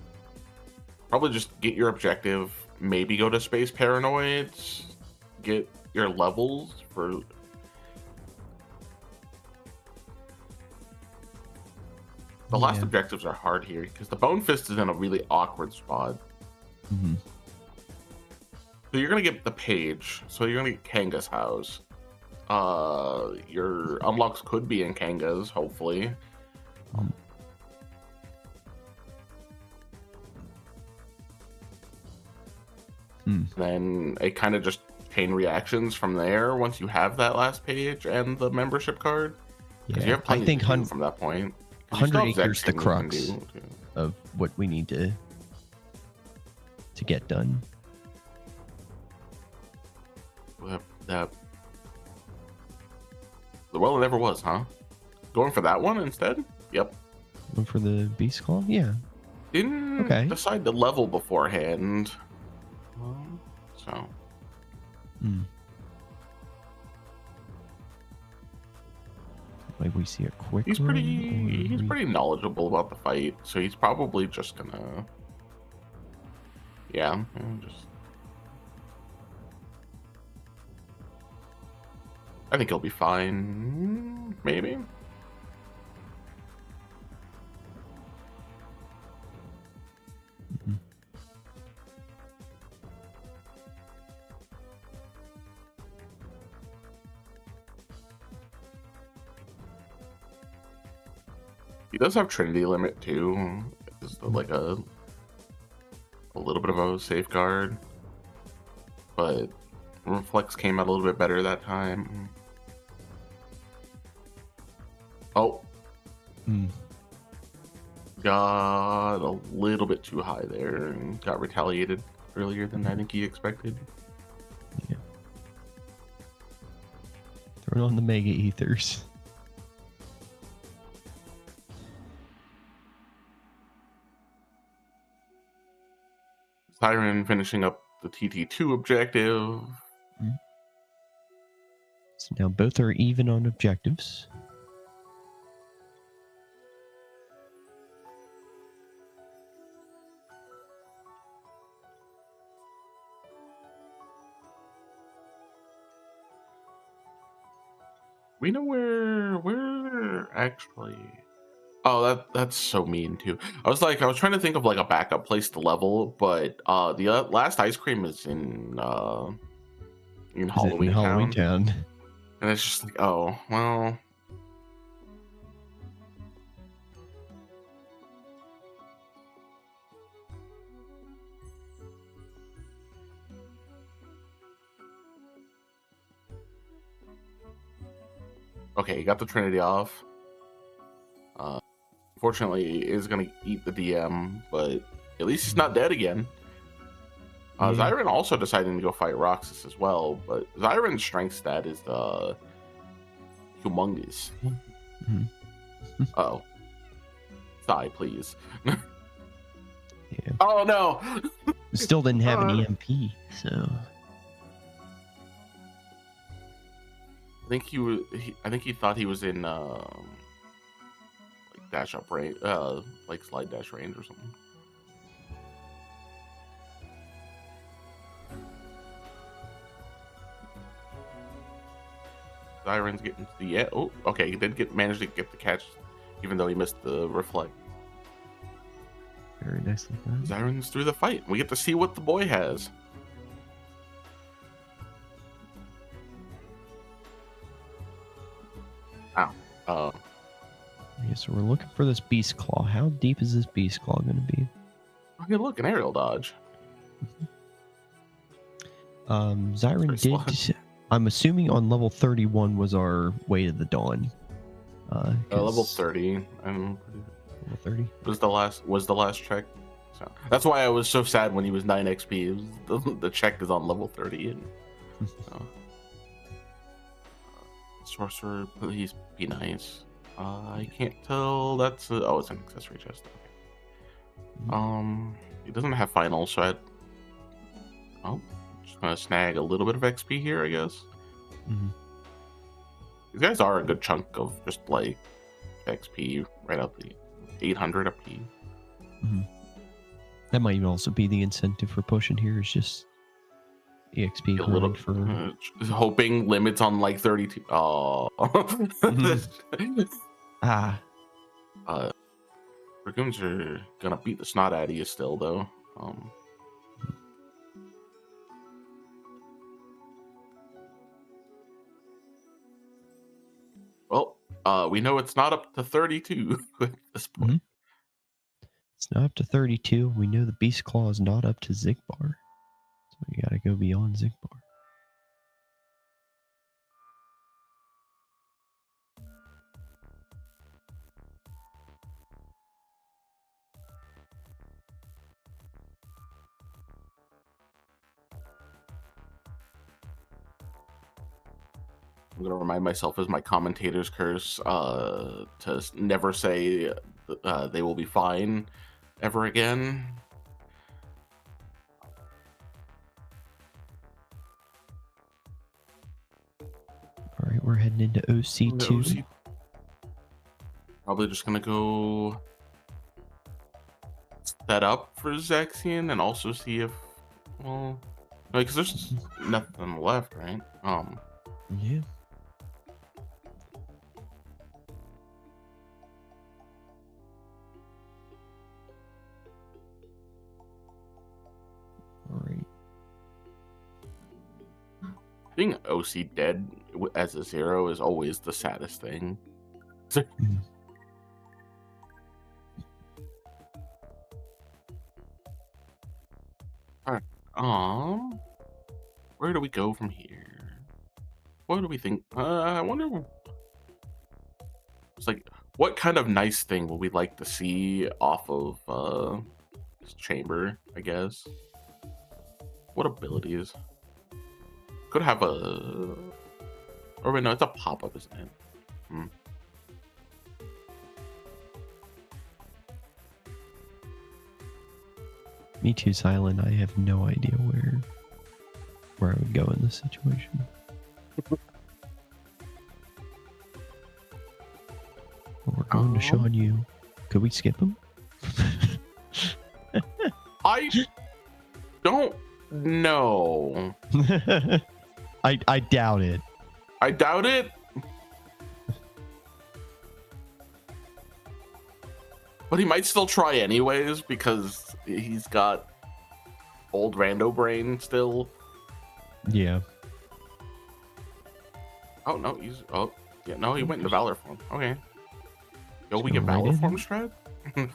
[SPEAKER 2] probably just get your objective. Maybe go to Space Paranoids, get your levels for. The last objectives are hard here because the Bone Fist is in a really awkward spot. So you're gonna get the page. So you're gonna get Kanga's house. Your unlocks could be in Kanga's, hopefully. Then it kind of just chain reactions from there once you have that last page and the membership card.
[SPEAKER 1] Yeah,
[SPEAKER 2] you have
[SPEAKER 1] I think
[SPEAKER 2] from that point.
[SPEAKER 1] 100 Acres the crux of what we need to get done.
[SPEAKER 2] Well, it never was, huh? Going for that one instead? Yep.
[SPEAKER 1] Going for the Beast Claw? Yeah.
[SPEAKER 2] Didn't decide the level beforehand. So.
[SPEAKER 1] Like we see a quick.
[SPEAKER 2] He's pretty knowledgeable about the fight, so he's probably just gonna. Yeah, just. I think he'll be fine. Maybe. He does have Trinity Limit too. It's like a little bit of a safeguard, but Reflex came out a little bit better that time. Oh, got a little bit too high there and got retaliated earlier than I think he expected.
[SPEAKER 1] Yeah. Throwing on the Mega Ethers.
[SPEAKER 2] Siren finishing up the TT2 objective.
[SPEAKER 1] So now both are even on objectives.
[SPEAKER 2] We know where actually. Oh, that's so mean too. I was trying to think of like a backup place to level, but the last ice cream is in Halloween Town. And it's just like, oh well. Okay, you got the Trinity off. Unfortunately, is going to eat the DM, but at least he's not dead again. Zyron also deciding to go fight Roxas as well, but Zyron's strength stat is humongous. Oh, sigh, please.
[SPEAKER 1] Yeah.
[SPEAKER 2] Oh no!
[SPEAKER 1] Still didn't have an EMP, so.
[SPEAKER 2] think he was. I think he thought he was in like dash up range, like slide dash range or something. Siren's getting to the end. Oh, okay. He did manage to get the catch, even though he missed the reflect.
[SPEAKER 1] Very nicely done.
[SPEAKER 2] Siren's through the fight. We get to see what the boy has. Ow.
[SPEAKER 1] Yeah, so we're looking for this beast claw. How deep is this beast claw going to be?
[SPEAKER 2] Okay, look, an aerial dodge.
[SPEAKER 1] Zyron
[SPEAKER 2] Very
[SPEAKER 1] did.
[SPEAKER 2] slow.
[SPEAKER 1] I'm assuming on level 31 was our Way to the Dawn.
[SPEAKER 2] Level 30.
[SPEAKER 1] Level 30
[SPEAKER 2] was the last check. So that's why I was so sad when he was 9 XP. The check is on level 30. And sorcerer, please be nice. I can't tell. That's oh, it's an accessory chest. Okay. He doesn't have final, so just gonna snag a little bit of XP here, I guess. These guys are a good chunk of just like XP right out the 800 XP.
[SPEAKER 1] That might also be the incentive for pushing here. Is just EXP
[SPEAKER 2] A little
[SPEAKER 1] for
[SPEAKER 2] hoping limits on like 32. Oh. Dragoons are gonna beat the snot out of you still, though. Well, we know it's not up to 32 at this point.
[SPEAKER 1] It's not up to 32. We know the Beast Claw is not up to Zigbar. So we gotta go beyond Zigbar.
[SPEAKER 2] I'm gonna remind myself as my commentator's curse to never say they will be fine ever again.
[SPEAKER 1] All right, we're heading into OC2.
[SPEAKER 2] Probably just gonna go set up for Zaxian and also see if, well, because there's nothing left, right?
[SPEAKER 1] Yeah. All right.
[SPEAKER 2] Being OC dead as a 0 is always the saddest thing. All right. Where do we go from here? What do we think? I wonder. It's like, what kind of nice thing would we like to see off of this chamber? I guess. What abilities? Could have a. Or wait, no, it's a pop-up, isn't it?
[SPEAKER 1] Me too, Silent. I have no idea where I would go in this situation. Well, we're going to Sean Yu. Could we skip him?
[SPEAKER 2] I don't know.
[SPEAKER 1] I doubt it.
[SPEAKER 2] I doubt it. But he might still try anyways because he's got old rando brain still.
[SPEAKER 1] Yeah.
[SPEAKER 2] Oh no, he went into Valor form. Okay. Yo, we get
[SPEAKER 1] right
[SPEAKER 2] Valor
[SPEAKER 1] in.
[SPEAKER 2] form strat?
[SPEAKER 1] Yo,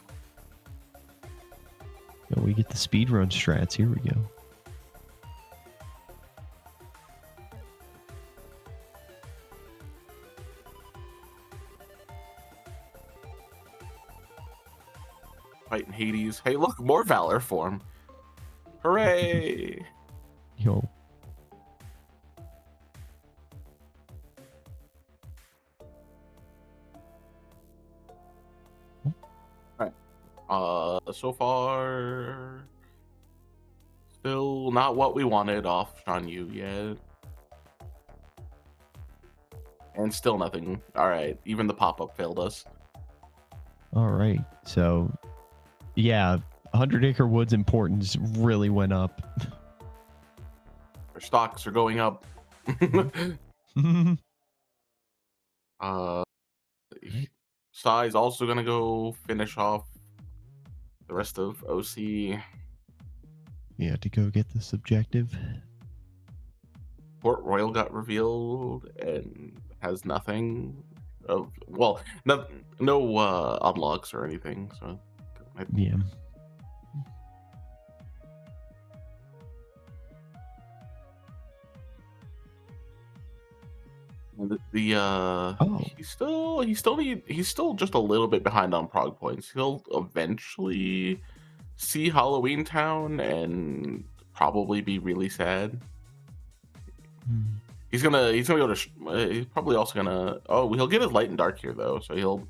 [SPEAKER 1] we get the speedrun strats. Here we go.
[SPEAKER 2] Fighting Hades. Hey, look, more Valor form. Hooray!
[SPEAKER 1] Yo.
[SPEAKER 2] So far, still not what we wanted off Sean Yu yet. And still nothing. All right, even the pop-up failed us.
[SPEAKER 1] All right. So, yeah, 100 Acre Wood's importance really went up.
[SPEAKER 2] Our stocks are going up. uh, Sai's also gonna go finish off the rest of OC.
[SPEAKER 1] Yeah, to go get this objective.
[SPEAKER 2] Port Royal got revealed and has nothing of, well, no unlocks or anything. So
[SPEAKER 1] Yeah.
[SPEAKER 2] Oh, he's still just a little bit behind on prog points. He'll eventually see Halloween Town and probably be really sad. He's gonna go to he's probably also gonna, oh, he'll get his light and dark here though, so he'll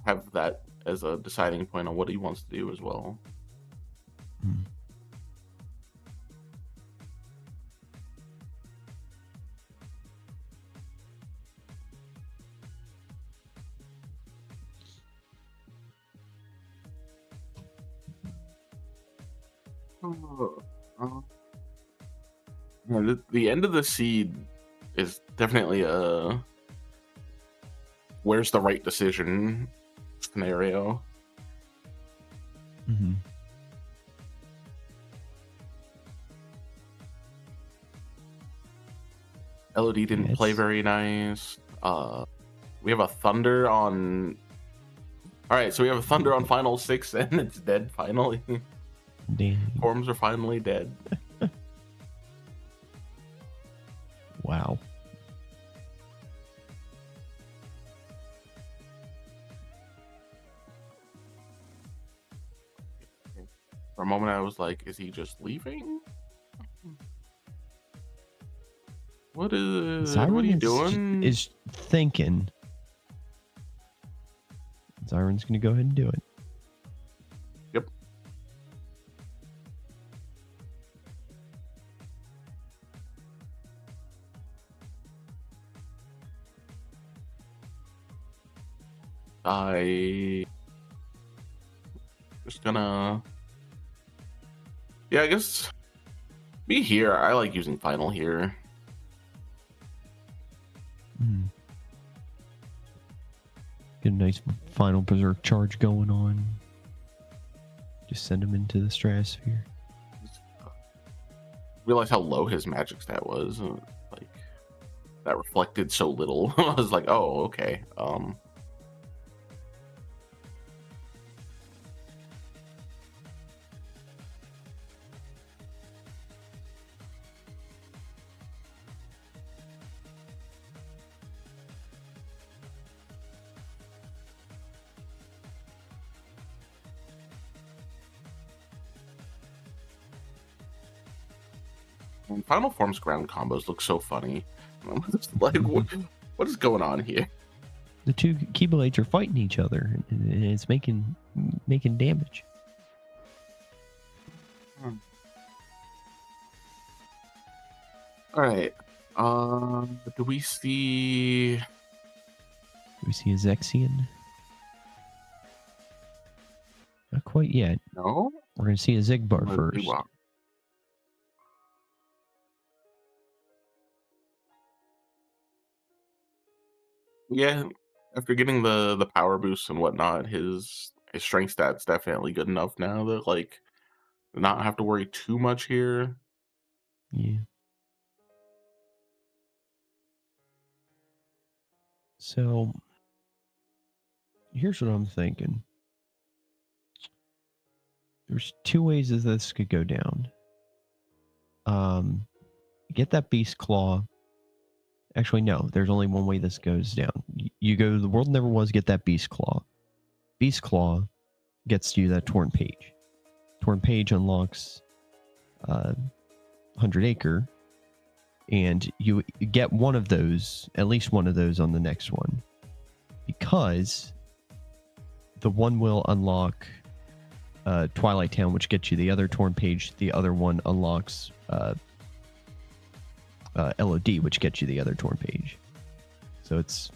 [SPEAKER 2] have that as a deciding point on what he wants to do as well. Yeah, the end of the seed is definitely a where's the right decision scenario. LOD didn't play very nice. We have a Thunder on. All right, so we have a Thunder on Final 6, and it's dead finally.
[SPEAKER 1] Damn.
[SPEAKER 2] Forms are finally dead.
[SPEAKER 1] Wow.
[SPEAKER 2] For a moment, I was like, is he just leaving? What are you doing?
[SPEAKER 1] Is thinking. Zyron's going to go ahead and do it.
[SPEAKER 2] Yep. Just gonna, yeah, I guess be here. I like using Final here.
[SPEAKER 1] Get a nice Final Berserk charge going on. Just send him into the stratosphere.
[SPEAKER 2] Realize how low his magic stat was. Like, that reflected so little. I was like, oh, okay. Final Form's ground combos look so funny. Like, what is going on here?
[SPEAKER 1] The two Keyblades are fighting each other, and it's making damage.
[SPEAKER 2] All right. Do we see?
[SPEAKER 1] Do we see a Zexion? Not quite yet.
[SPEAKER 2] No.
[SPEAKER 1] We're gonna see a Zigbar first.
[SPEAKER 2] Wow. Yeah, after getting the power boost and whatnot, his strength stat's definitely good enough now to like not have to worry too much here.
[SPEAKER 1] Yeah. So here's what I'm thinking. There's two ways that this could go down. Get that Beast Claw. Actually, no. There's only one way this goes down. You go to the World Never Was, get that Beast Claw. Beast Claw gets you that Torn Page. Torn Page unlocks 100 Acre, and you get one of those, at least one of those on the next one, because the one will unlock Twilight Town, which gets you the other Torn Page. The other one unlocks LOD, which gets you the other Torn Page. So it's,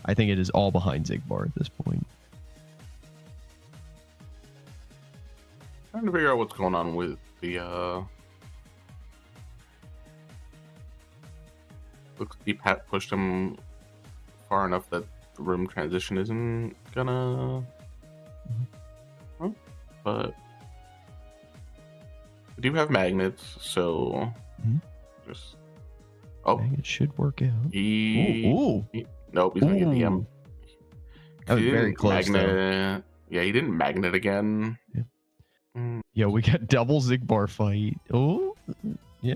[SPEAKER 1] I think it is all behind Zigbar at this point.
[SPEAKER 2] Trying to figure out what's going on with the looks like Pat pushed him far enough that the room transition isn't gonna but we do have magnets, so just
[SPEAKER 1] It should work out.
[SPEAKER 2] Nope, he's gonna get the M.
[SPEAKER 1] That was very close
[SPEAKER 2] magnet. Yeah, he didn't magnet again.
[SPEAKER 1] Yeah, we got double Zigbar fight. Oh, yeah.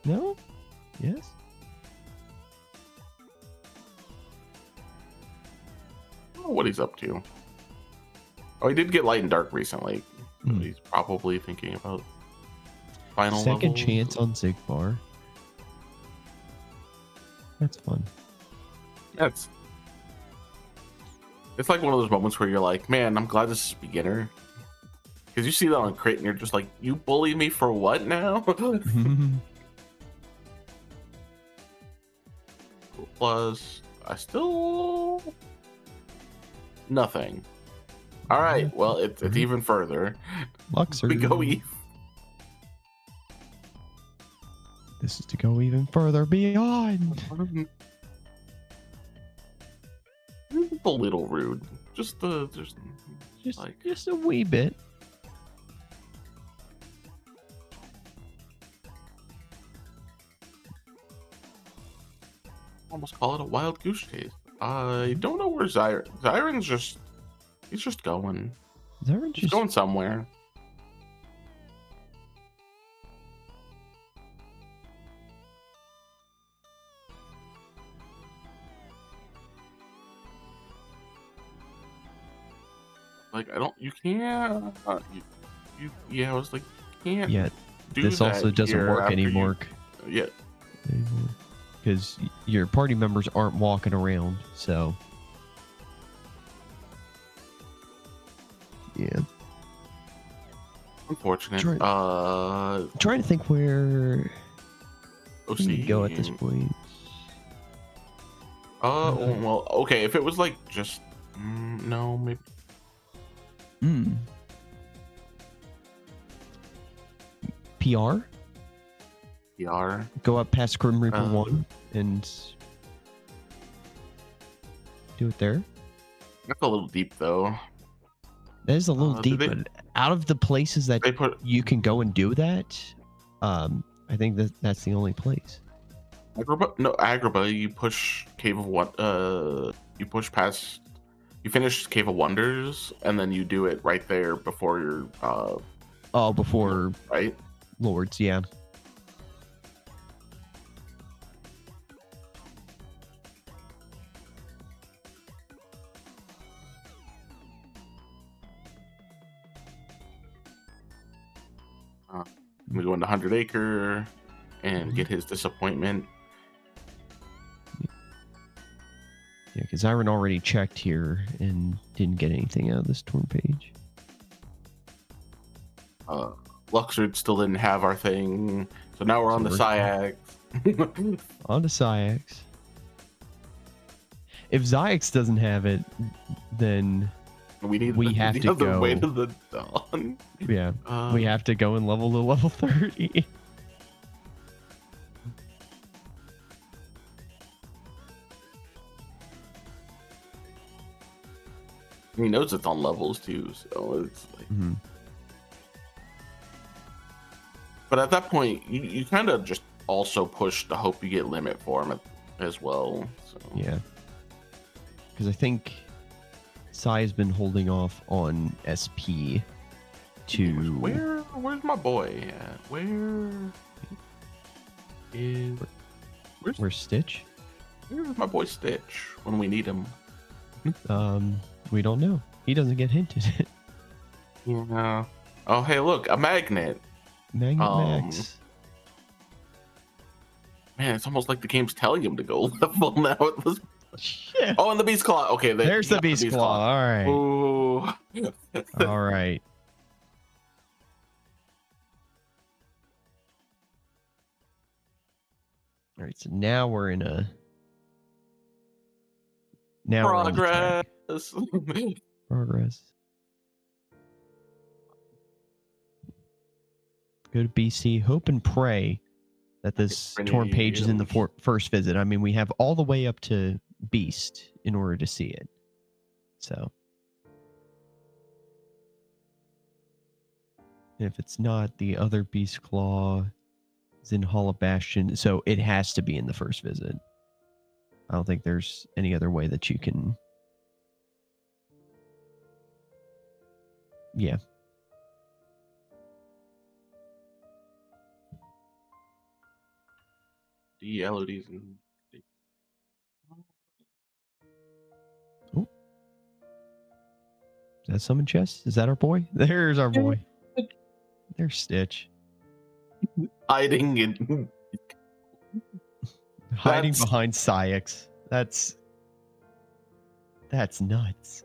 [SPEAKER 1] No. Yes.
[SPEAKER 2] I don't know what he's up to. Oh, he did get light and dark recently. So he's probably thinking about final
[SPEAKER 1] second
[SPEAKER 2] levels.
[SPEAKER 1] chance on Zigbar. That's fun.
[SPEAKER 2] It's like one of those moments where you're like, man, I'm glad this is beginner. Because you see that on crit and you're just like, you bully me for what now? Plus, I still... Nothing. All right, well, it's even further.
[SPEAKER 1] Luxor.
[SPEAKER 2] We go Eve.
[SPEAKER 1] This is to go even further beyond.
[SPEAKER 2] A little rude. Just a
[SPEAKER 1] wee bit.
[SPEAKER 2] Almost call it a wild goose chase. I don't know where Zyron's just... He's just going. He's going somewhere. Like, I don't... You can't... yeah, I was like, you can't...
[SPEAKER 1] Yeah,
[SPEAKER 2] do
[SPEAKER 1] this also doesn't work anymore.
[SPEAKER 2] Yeah.
[SPEAKER 1] Because your party members aren't walking around, so... Yeah.
[SPEAKER 2] Unfortunate.
[SPEAKER 1] Trying to think where
[SPEAKER 2] OC
[SPEAKER 1] go at this point.
[SPEAKER 2] Well, okay, if it was like just... no, maybe...
[SPEAKER 1] PR?
[SPEAKER 2] PR?
[SPEAKER 1] Go up past Grim Reaper 1 and do it there.
[SPEAKER 2] That's a little deep, though.
[SPEAKER 1] That is a little deep, but out of the places that you can go and do that, I think that's the only place.
[SPEAKER 2] Agrabah, you push Cave of you push past, you finish Cave of Wonders, and then you do it right there before your
[SPEAKER 1] before
[SPEAKER 2] right
[SPEAKER 1] Lords, yeah.
[SPEAKER 2] We go into 100 Acre and get his disappointment.
[SPEAKER 1] Yeah, because Iron already checked here and didn't get anything out of this torn page.
[SPEAKER 2] Luxord still didn't have our thing, so now we're on the Syax.
[SPEAKER 1] On to Syax. If Syax doesn't have it, then we have to go
[SPEAKER 2] way to the dawn.
[SPEAKER 1] Yeah, we have to go and level to level 30.
[SPEAKER 2] He knows it's on levels too, so it's like. But at that point, you kind of just also push to hope you get limit for him as well. So.
[SPEAKER 1] Yeah, because I think Sai has been holding off on SP to...
[SPEAKER 2] Where's my boy at?
[SPEAKER 1] Where's Stitch?
[SPEAKER 2] Where's my boy Stitch when we need him?
[SPEAKER 1] We don't know. He doesn't get hinted.
[SPEAKER 2] Yeah. Oh, hey, look, a magnet.
[SPEAKER 1] Magnet Max.
[SPEAKER 2] Man, it's almost like the game's telling him to go level now.
[SPEAKER 1] Shit.
[SPEAKER 2] Oh, and the Beast Claw. Okay,
[SPEAKER 1] there's the Beast Claw. All right.
[SPEAKER 2] Ooh.
[SPEAKER 1] All right. All right, so now we're in a we're on the track.
[SPEAKER 2] Progress.
[SPEAKER 1] Progress. Go to BC. Hope and pray that this torn page is in the first visit. I mean, we have all the way up to Beast in order to see it. So, if it's not, the other Beast Claw is in Hall of Bastion. So, it has to be in the first visit. I don't think there's any other way that you can. Yeah.
[SPEAKER 2] The LODs and
[SPEAKER 1] Oh. Is that Summon Chest? Is that our boy? There's our boy. There's Stitch.
[SPEAKER 2] hiding in
[SPEAKER 1] Hiding behind Syx. That's nuts.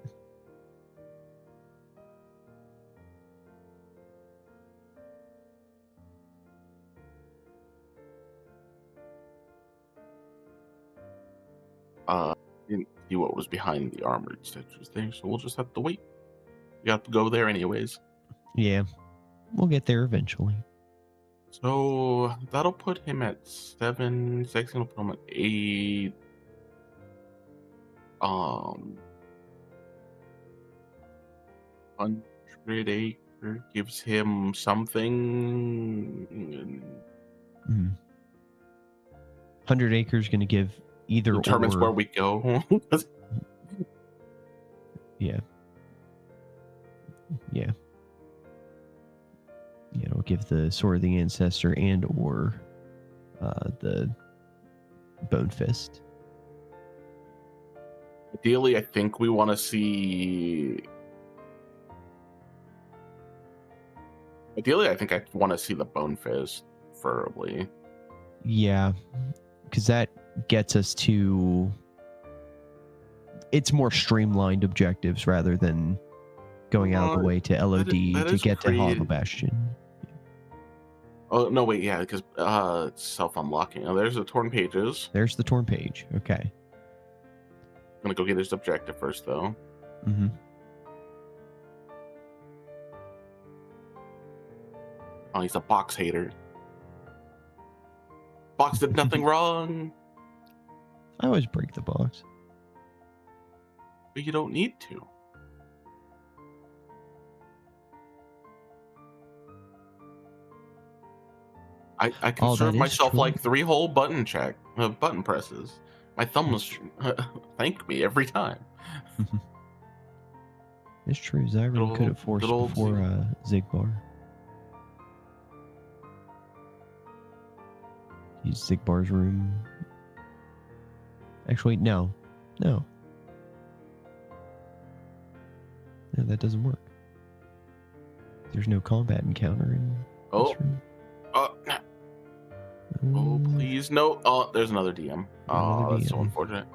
[SPEAKER 2] didn't see what was behind the armored statues there, so we'll just have to wait. We have to go there anyways.
[SPEAKER 1] Yeah. We'll get there eventually.
[SPEAKER 2] So that'll put him at 7. Sexy will put him at 8. 100 acre gives him something.
[SPEAKER 1] 100 acres going to give either
[SPEAKER 2] Determines
[SPEAKER 1] or.
[SPEAKER 2] where we go.
[SPEAKER 1] Yeah. Yeah. Yeah, it'll give the Sword of the Ancestor and or the Bone Fist.
[SPEAKER 2] Ideally, I think we want to see. Ideally, I think I want to see the Bone Fist, preferably.
[SPEAKER 1] Yeah, because that gets us to. It's more streamlined objectives rather than going out of the way to LOD to get to Hall of the Bastion.
[SPEAKER 2] Oh, no, wait, yeah, because it's self-unlocking. Oh, there's the Torn Pages.
[SPEAKER 1] There's the Torn Page. Okay.
[SPEAKER 2] I'm going to go get his objective first, though.
[SPEAKER 1] Mm-hmm.
[SPEAKER 2] Oh, he's a box hater. Box did nothing wrong.
[SPEAKER 1] I always break the box.
[SPEAKER 2] But you don't need to. I can serve myself like 3 whole button presses. My thumbs thank me every time.
[SPEAKER 1] It's true. Zyron could have forced before Zigbar. Use Zigbar's room. Actually, no. No, that doesn't work. There's no combat encounter in this room.
[SPEAKER 2] Oh, please, no. Oh, there's another DM. Oh, that's so unfortunate.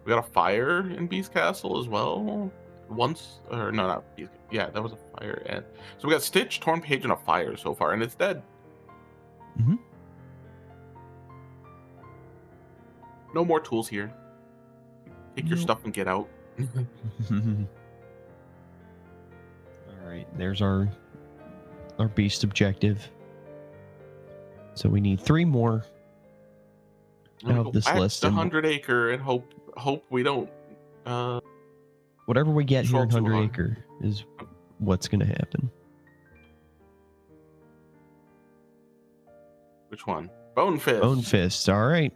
[SPEAKER 2] We got a fire in Beast Castle as well. Not Beast. Yeah, that was a fire. And so we got Stitch, Torn Page, and a fire so far, and it's dead.
[SPEAKER 1] Mm-hmm.
[SPEAKER 2] No more tools here. Take your stuff and get out.
[SPEAKER 1] All right, there's our beast objective. So we need 3 more out of this list.
[SPEAKER 2] 100 acre and hope we don't.
[SPEAKER 1] Whatever we get here in 100 acre is what's going to happen.
[SPEAKER 2] Which one? Bone Fist.
[SPEAKER 1] Bone Fist. All right.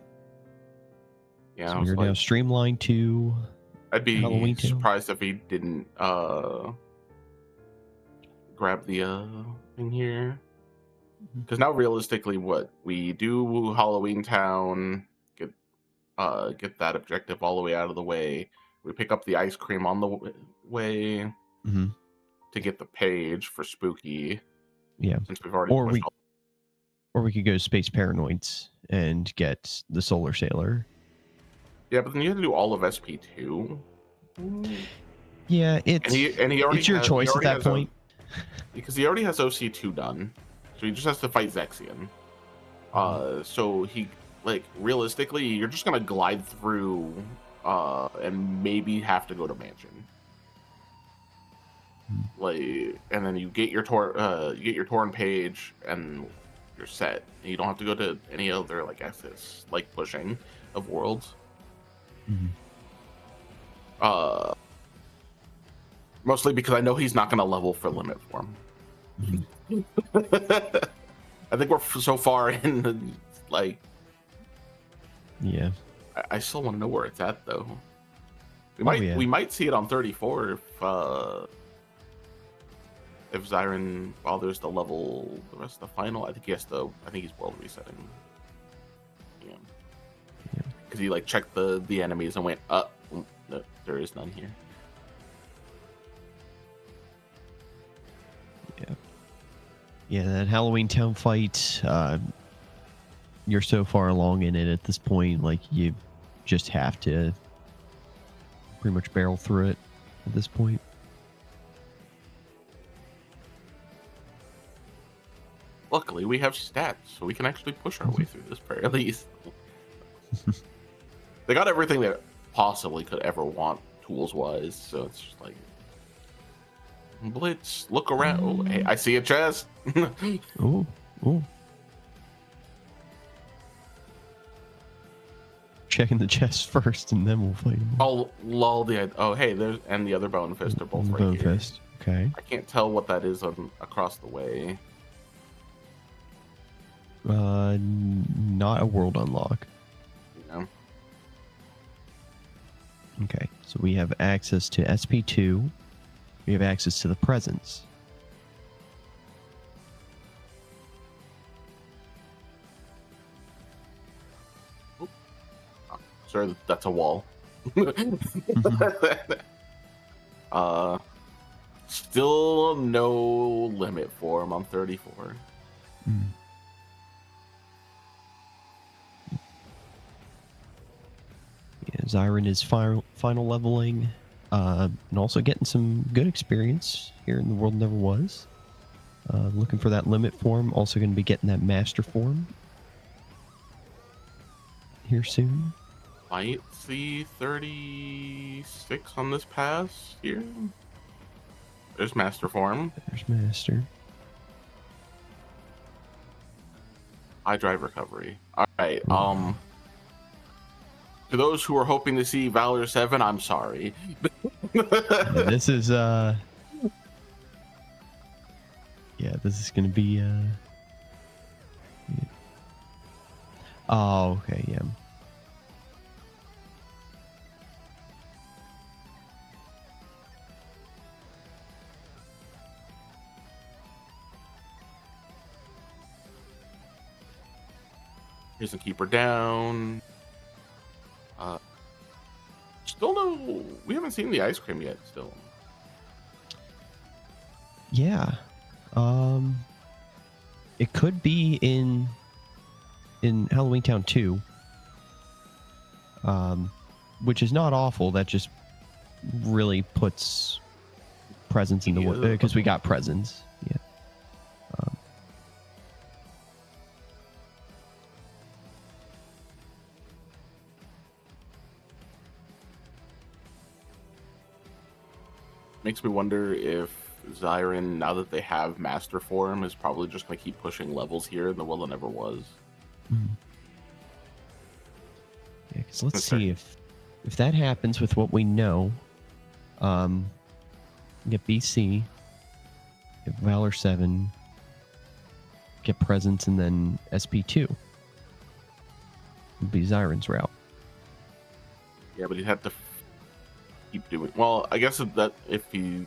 [SPEAKER 2] Yeah,
[SPEAKER 1] so we're now streamlined to.
[SPEAKER 2] I'd be surprised if he didn't grab the thing here. Because now, realistically, what we do, Halloween Town, get that objective all the way out of the way. We pick up the ice cream on the way to get the page for Spooky.
[SPEAKER 1] Yeah,
[SPEAKER 2] since we've already
[SPEAKER 1] or we could go to Space Paranoids and get the Solar Sailor.
[SPEAKER 2] Yeah, but then you have to do all of SP2.
[SPEAKER 1] Yeah, it's your choice at that point.
[SPEAKER 2] Because he already has OC2 done. So he just has to fight Zexion. So he like realistically, you're just gonna glide through, and maybe have to go to mansion. Like, and then you get your torn page, and you're set. And you don't have to go to any other like access, like pushing of worlds.
[SPEAKER 1] Mhm.
[SPEAKER 2] Mostly because I know he's not gonna level for limit form.
[SPEAKER 1] Mhm.
[SPEAKER 2] I think we're so far in the, like,
[SPEAKER 1] Yeah.
[SPEAKER 2] I still want to know where it's at though.
[SPEAKER 1] Yeah.
[SPEAKER 2] We might see it on 34 if Zyron bothers to level the rest of the final. I think he has to. I think he's world resetting. Yeah,
[SPEAKER 1] Yeah.
[SPEAKER 2] because he like checked the enemies and went, no, there is none here.
[SPEAKER 1] Yeah. Yeah, that Halloween Town fight, you're so far along in it at this point, like you just have to pretty much barrel through it at this point.
[SPEAKER 2] Luckily, we have stats, so we can actually push our way through this prayer at least. They got everything they possibly could ever want tools wise, so it's just like, Blitz, look around. Oh, hey, I see a chest.
[SPEAKER 1] Ooh, ooh. Checking the chest first, and then we'll fight him.
[SPEAKER 2] Oh, lol. Hey, there's and the other bone fist are both right
[SPEAKER 1] Bone
[SPEAKER 2] here.
[SPEAKER 1] fist. Okay.
[SPEAKER 2] I can't tell what that is across the way.
[SPEAKER 1] Not a world unlock.
[SPEAKER 2] Yeah.
[SPEAKER 1] Okay, so we have access to SP2. We have access to the presence.
[SPEAKER 2] Sorry, that's a wall. Still no limit for him on 34.
[SPEAKER 1] Mm. Yeah, Zyron is final leveling, and also getting some good experience here in the World Never Was. Looking for that limit form. Also going to be getting that master form here soon.
[SPEAKER 2] Might see 36 on this pass here. There's master form.
[SPEAKER 1] There's master.
[SPEAKER 2] I drive recovery. All right. To those who are hoping to see Valor 7, I'm sorry.
[SPEAKER 1] Yeah, this is this is gonna be yeah. Oh, okay, yeah.
[SPEAKER 2] Here's a keeper down. Still no. We haven't seen the ice cream yet. Still.
[SPEAKER 1] Yeah. It could be in Halloween Town 2. Which is not awful. That just really puts presents in the way because we got presents. Yeah.
[SPEAKER 2] Makes me wonder if Zyron, now that they have master form, is probably just going to keep pushing levels here in the world that never was.
[SPEAKER 1] Mm. Yeah, because let's see if that happens with what we know. Get BC, get Valor 7, get presents, and then SP2. Would be Zyron's route.
[SPEAKER 2] Yeah, but he'd have to keep doing. Well, I guess that if he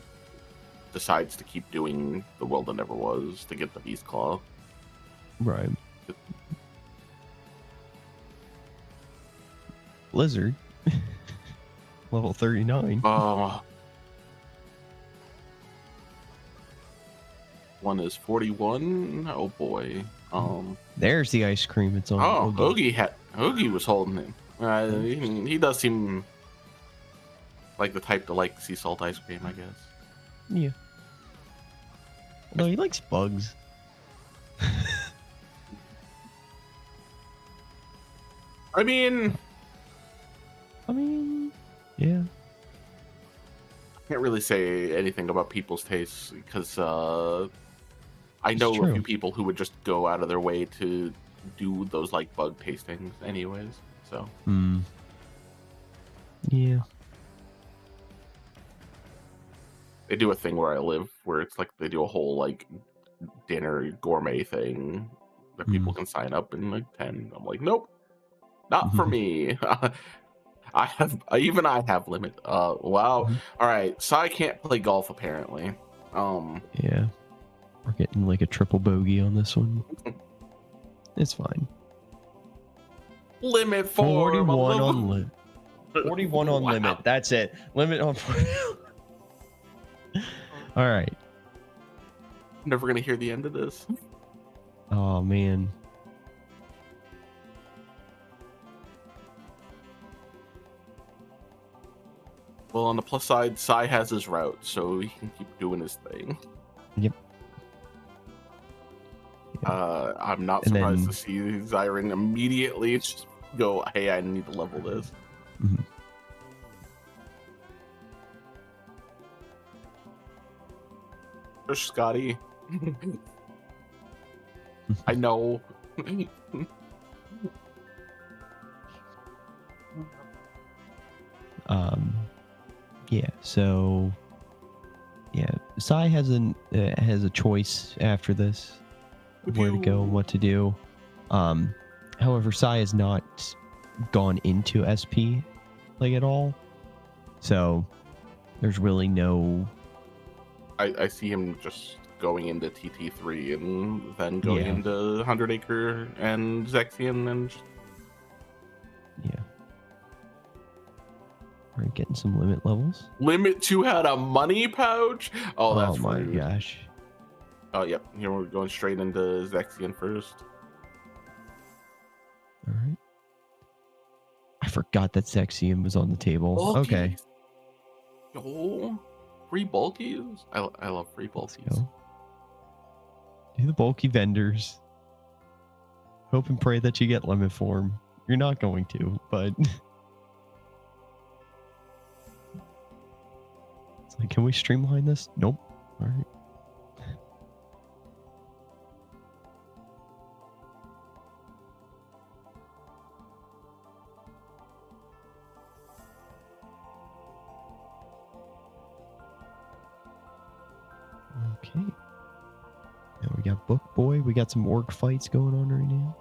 [SPEAKER 2] decides to keep doing the world that never was to get the Beast Claw,
[SPEAKER 1] Right. Blizzard, level 39.
[SPEAKER 2] One is 41. Oh boy.
[SPEAKER 1] There's the ice cream. It's on.
[SPEAKER 2] Oh,
[SPEAKER 1] Oogie.
[SPEAKER 2] Oogie was holding him. He does seem like the type to like sea salt ice cream, I guess.
[SPEAKER 1] Yeah. No, he likes bugs.
[SPEAKER 2] I mean,
[SPEAKER 1] I mean, yeah,
[SPEAKER 2] can't really say anything about people's tastes because I
[SPEAKER 1] it's
[SPEAKER 2] know a
[SPEAKER 1] true.
[SPEAKER 2] few people who would just go out of their way to do those like bug tastings, anyways. So
[SPEAKER 1] Hmm. Yeah.
[SPEAKER 2] they do a thing where I live where it's like they do a whole like dinner gourmet thing that
[SPEAKER 1] Hmm.
[SPEAKER 2] people can sign up and like 10. I'm like, nope, not for me. I have limit. Wow. All right, so I can't play golf apparently.
[SPEAKER 1] Yeah. We're getting like a triple bogey on this one. It's fine.
[SPEAKER 2] Limit for
[SPEAKER 1] 41 on limit. 41 on limit.
[SPEAKER 2] Wow.
[SPEAKER 1] That's it. Limit on. All right.
[SPEAKER 2] Never gonna hear the end of this.
[SPEAKER 1] Oh man.
[SPEAKER 2] Well, on the plus side, Sai has his route, so he can keep doing his thing.
[SPEAKER 1] Yep.
[SPEAKER 2] I'm not
[SPEAKER 1] And
[SPEAKER 2] surprised
[SPEAKER 1] then
[SPEAKER 2] to see Zyron immediately just go, hey, I need to level this.
[SPEAKER 1] mhm.
[SPEAKER 2] There's Scotty. I know.
[SPEAKER 1] Yeah. So yeah, Sai has a choice after this where to go and what to do. However, Sai has not gone into SP like at all, so there's really no.
[SPEAKER 2] I see him just going into TT3 and then going
[SPEAKER 1] Yeah.
[SPEAKER 2] into 100 Acre and Zexion and
[SPEAKER 1] Yeah. We're getting some limit levels.
[SPEAKER 2] Limit 2 had a money pouch. Oh, that's
[SPEAKER 1] my
[SPEAKER 2] rude.
[SPEAKER 1] gosh.
[SPEAKER 2] Oh, yep. Here we're going straight into Zexion first.
[SPEAKER 1] All right. I forgot that Zexion was on the table.
[SPEAKER 2] Bulkies.
[SPEAKER 1] Okay.
[SPEAKER 2] Oh, free bulkies. I love free
[SPEAKER 1] Let's
[SPEAKER 2] bulkies.
[SPEAKER 1] go. Do the bulky vendors. Hope and pray that you get limit form. You're not going to, but it's like, can we streamline this? Nope. All right. Okay. Now we got Book Boy. We got some orc fights going on right now.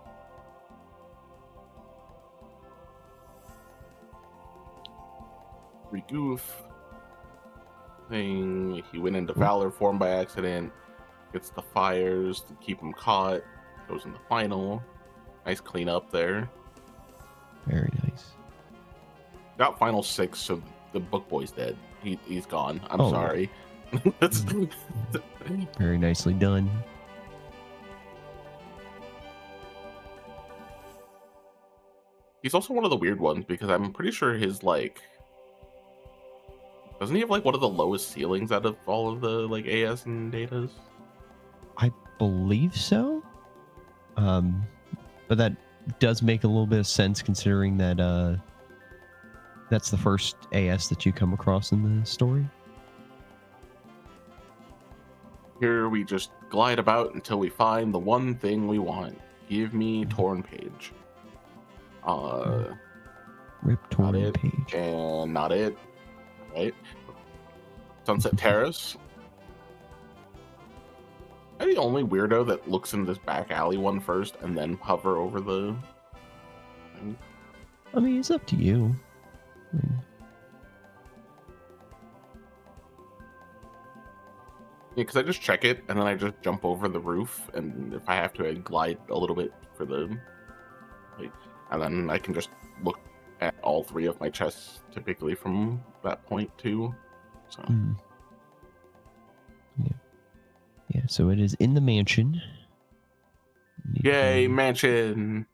[SPEAKER 2] Free goof. Thing. He went into Valor form by accident. Gets the fires to keep him caught. Goes in the final. Nice cleanup there.
[SPEAKER 1] Very nice.
[SPEAKER 2] Got final 6, so the book boy's dead. He's gone. I'm
[SPEAKER 1] Oh,
[SPEAKER 2] sorry. That's
[SPEAKER 1] very nicely done.
[SPEAKER 2] He's also one of the weird ones because I'm pretty sure his like doesn't he have like one of the lowest ceilings out of all of the like AS and datas?
[SPEAKER 1] I believe so. But that does make a little bit of sense considering that that's the first AS that you come across in the story.
[SPEAKER 2] Here we just glide about until we find the one thing we want. Give me Torn Page.
[SPEAKER 1] Rip Torn
[SPEAKER 2] it.
[SPEAKER 1] Page.
[SPEAKER 2] And not it. Right? Sunset Terrace. Am I the only weirdo that looks in this back alley one first and then hover over the thing?
[SPEAKER 1] I mean, it's up to you.
[SPEAKER 2] Yeah, because I just check it and then I just jump over the roof, and if I have to, I glide a little bit for the, like, and then I can just look at all 3 of my chests typically from that point too. So.
[SPEAKER 1] Yeah, so it is in the mansion.
[SPEAKER 2] Yay, mansion!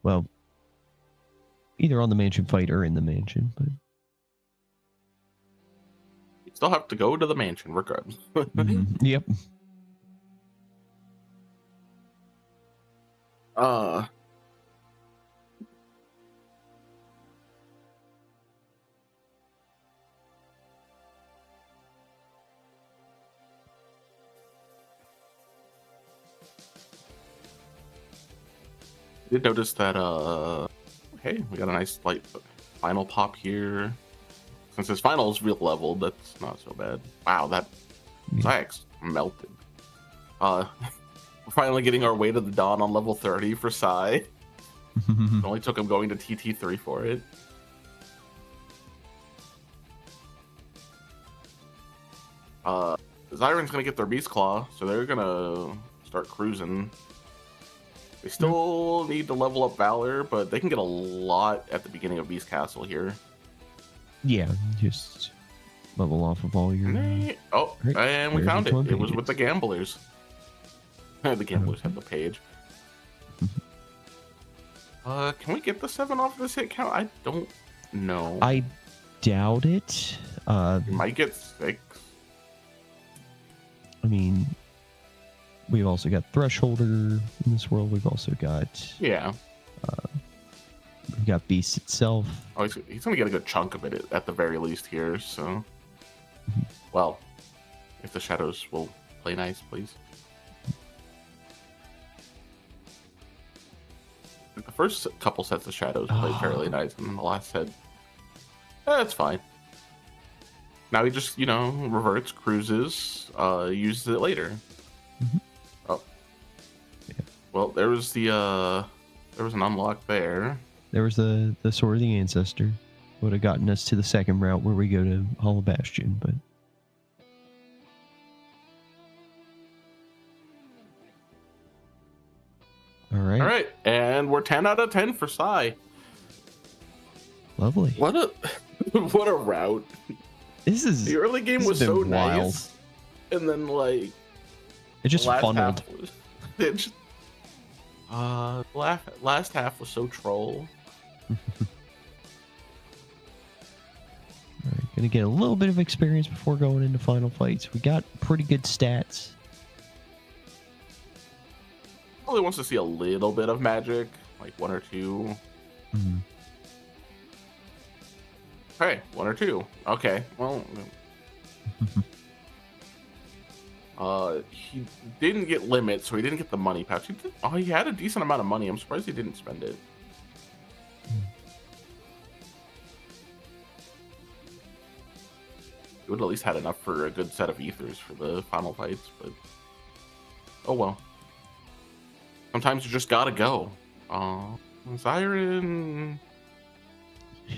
[SPEAKER 1] Well, either on the mansion fight or in the mansion, but
[SPEAKER 2] You still have to go to the mansion regardless.
[SPEAKER 1] yep.
[SPEAKER 2] Did notice that hey, we got a nice like final pop here. Since his final is real leveled, that's not so bad. Wow, that
[SPEAKER 1] Yeah.
[SPEAKER 2] Zayax melted. We're finally getting our way to the dawn on level 30 for Psy. It only took him going to TT3 for it. Zyron's gonna get their Beast Claw, so they're gonna start cruising. They still need to level up Valor, but they can get a lot at the beginning of Beast Castle here.
[SPEAKER 1] Yeah, just level off of all your.
[SPEAKER 2] Oh,
[SPEAKER 1] Right,
[SPEAKER 2] and we
[SPEAKER 1] there's
[SPEAKER 2] found
[SPEAKER 1] the
[SPEAKER 2] it.
[SPEAKER 1] Twin
[SPEAKER 2] It was with
[SPEAKER 1] Pages.
[SPEAKER 2] the Gamblers. The Gamblers had the page. Can we get the 7 off this hit count? I don't know.
[SPEAKER 1] I doubt it.
[SPEAKER 2] We might get 6.
[SPEAKER 1] I mean, we've also got Thresholder in this world. We've also got
[SPEAKER 2] Yeah.
[SPEAKER 1] we've got Beast itself.
[SPEAKER 2] Oh, he's gonna get a good chunk of it at the very least here. So, well, if the shadows will play nice, please. The first couple sets of shadows played fairly nice, and then the last set, it's fine. Now he just, reverts, cruises, uses it later. Oh,
[SPEAKER 1] yeah.
[SPEAKER 2] Well, there was an unlock there.
[SPEAKER 1] There was the Sword of the Ancestor. Would have gotten us to the second route where we go to Hollow Bastion, but all right,
[SPEAKER 2] and we're 10 out of 10 for Psy.
[SPEAKER 1] Lovely.
[SPEAKER 2] What a route. The early game was so
[SPEAKER 1] wild.
[SPEAKER 2] nice, and then like
[SPEAKER 1] It just funneled.
[SPEAKER 2] Last half was so troll.
[SPEAKER 1] All right, gonna get a little bit of experience before going into final fights. We got pretty good stats.
[SPEAKER 2] Probably wants to see a little bit of magic, like 1 or 2. Hey, 1 or 2. Okay, well. He didn't get limit, so he didn't get the money pouch. He had a decent amount of money. I'm surprised he didn't spend it. He would at least had enough for a good set of ethers for the final fights, but oh well. Sometimes you just gotta go. Zyron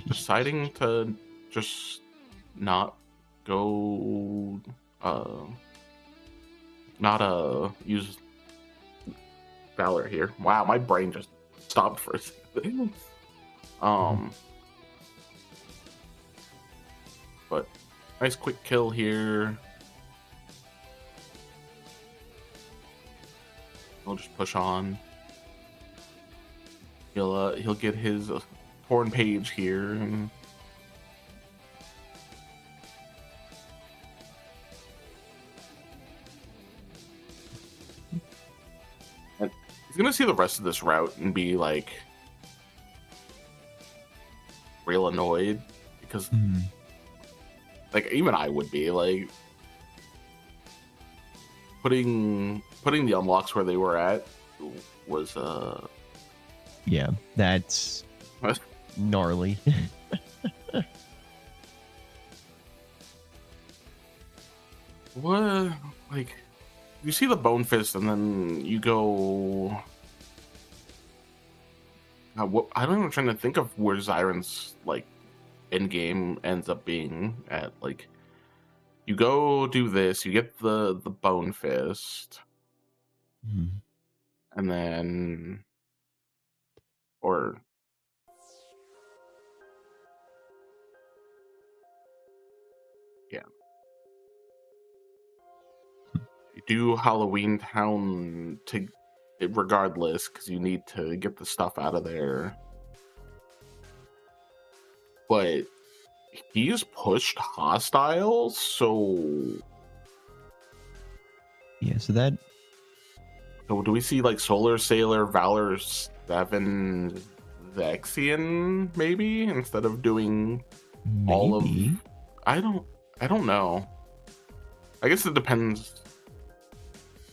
[SPEAKER 2] deciding to just not go, use Valor here. Wow, my brain just stopped for a second. But nice quick kill here. He'll just push on. He'll get his torn page here. And he's gonna see the rest of this route and be like real annoyed because like even I would be like putting the unlocks where they were at was
[SPEAKER 1] yeah, that's gnarly.
[SPEAKER 2] What, like, you see the Bone Fist and then you go I don't even trying to think of where Zyron's like end game ends up being at. Like, you go do this, you get the Bone Fist, and then or yeah, you do Halloween Town to regardless because you need to get the stuff out of there, but he's pushed hostiles, so
[SPEAKER 1] yeah, so
[SPEAKER 2] do we see like Solar Sailor, Valor 7, Vexian maybe instead of doing
[SPEAKER 1] maybe.
[SPEAKER 2] all of? I don't know. I guess it depends.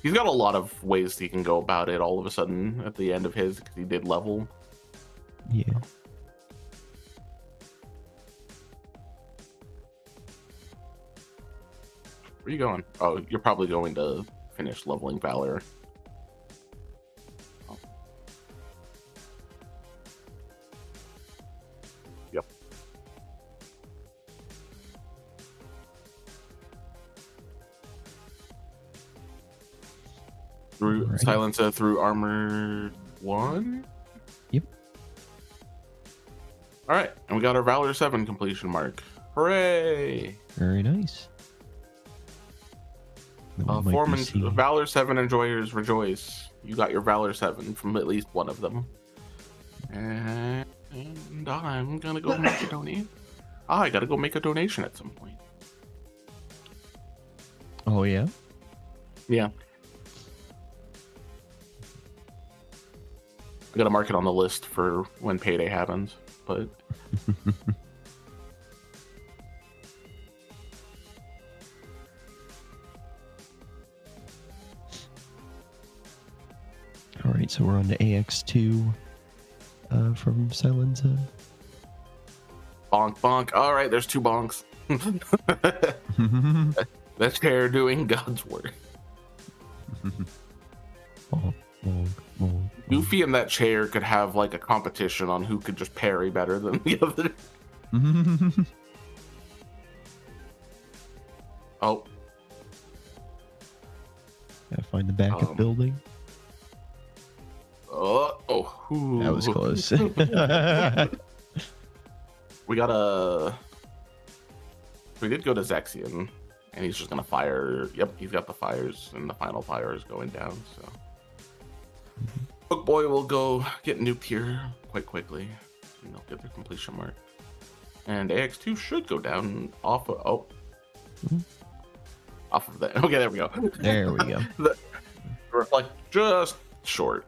[SPEAKER 2] He's got a lot of ways he can go about it all of a sudden at the end of his, because he did level.
[SPEAKER 1] Yeah.
[SPEAKER 2] Where are you going? Oh, you're probably going to finish leveling Valor. Oh. Yep. Through
[SPEAKER 1] Alrighty.
[SPEAKER 2] Silencer through Armor 1?
[SPEAKER 1] Yep.
[SPEAKER 2] Alright, and we got our Valor 7 completion mark. Hooray!
[SPEAKER 1] Very nice.
[SPEAKER 2] Valor 7 enjoyers rejoice. You got your Valor 7 from at least one of them. And I'm gonna go make a donation. I gotta go make a donation at some point.
[SPEAKER 1] Oh, yeah?
[SPEAKER 2] Yeah. I gotta mark it on the list for when payday happens, but
[SPEAKER 1] All right, so we're on to AX2 from Silenza.
[SPEAKER 2] bonk bonk. All right, there's 2 bonks. That chair doing God's work.
[SPEAKER 1] Bonk, bonk, bonk,
[SPEAKER 2] Goofy and that chair could have like a competition on who could just parry better than the other.
[SPEAKER 1] bonk.
[SPEAKER 2] Oh,
[SPEAKER 1] Gotta find the backup building.
[SPEAKER 2] ooh.
[SPEAKER 1] That was close.
[SPEAKER 2] We did go to Zexion, and he's just gonna fire. Yep, he's got the fires, and the final fire is going down. So, Book Boy will go get nuked here quite quickly, and they'll get their completion mark. And AX2 should go down off of off of that. Okay, there we go.
[SPEAKER 1] There we go.
[SPEAKER 2] The reflect just short.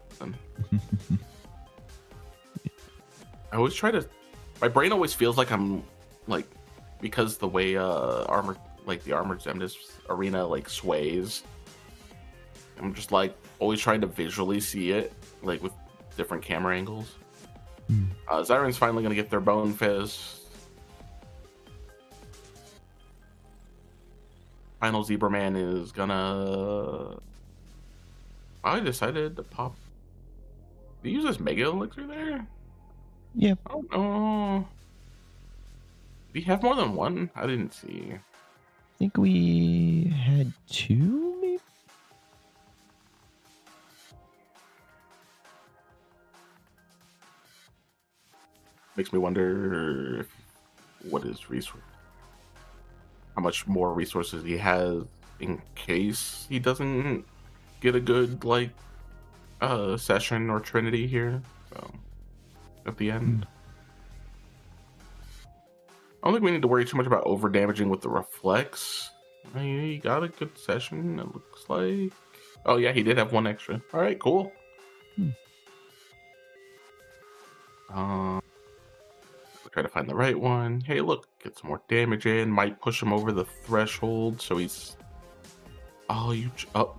[SPEAKER 2] I always try to. My brain always feels like I'm like, because the way the Armored Xemnas arena like sways. I'm just like always trying to visually see it like with different camera angles. Zyron's finally gonna get their Bone Fist. Final Zebra Man is gonna. I decided to pop. Did he use this Mega Elixir there?
[SPEAKER 1] Yeah.
[SPEAKER 2] I don't know. Did he have more than one? I didn't see.
[SPEAKER 1] I think we had 2, maybe?
[SPEAKER 2] Makes me wonder what his how much more resources he has in case he doesn't get a good like session or Trinity here. So at the end, I don't think we need to worry too much about over damaging with the reflex. I mean, he got a good session, it looks like. Oh yeah, he did have 1 extra. All right, cool. Try to find the right one. Hey, look, get some more damage in. Might push him over the threshold, so he's. Oh,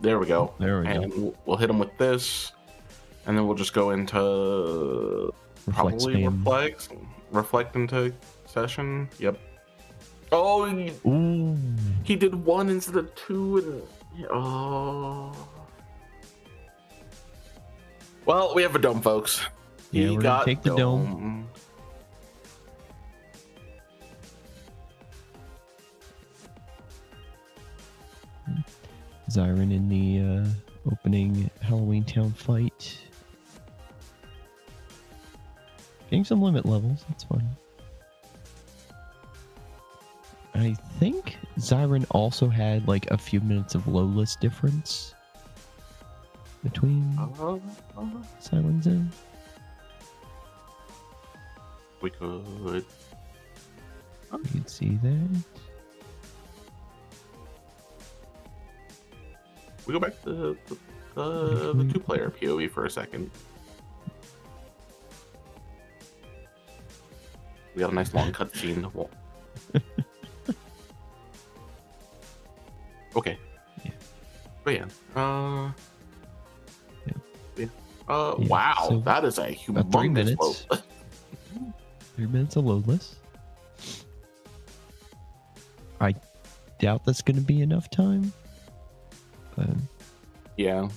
[SPEAKER 2] there we go.
[SPEAKER 1] There we
[SPEAKER 2] and
[SPEAKER 1] go.
[SPEAKER 2] We'll hit him with this, and then we'll just go into probably reflect into session. Yep. Oh, he did 1 instead of 2, and well, we have a dome, folks.
[SPEAKER 1] Yeah, we're gonna take the dome. Zyron in the opening Halloween Town fight. Getting some limit levels, that's fun. I think Zyron also had like a few minutes of low list difference between Silenza.
[SPEAKER 2] We could.
[SPEAKER 1] You can see that.
[SPEAKER 2] We go back to the 2-player POV for a second. We got a nice long cutscene. Okay.
[SPEAKER 1] Yeah.
[SPEAKER 2] But yeah.
[SPEAKER 1] Yeah.
[SPEAKER 2] Yeah.
[SPEAKER 1] Yeah.
[SPEAKER 2] Wow,
[SPEAKER 1] So
[SPEAKER 2] that is a
[SPEAKER 1] about 3
[SPEAKER 2] humongous load.
[SPEAKER 1] minutes. 3 minutes of loadless. I doubt that's going to be enough time. But
[SPEAKER 2] Yeah.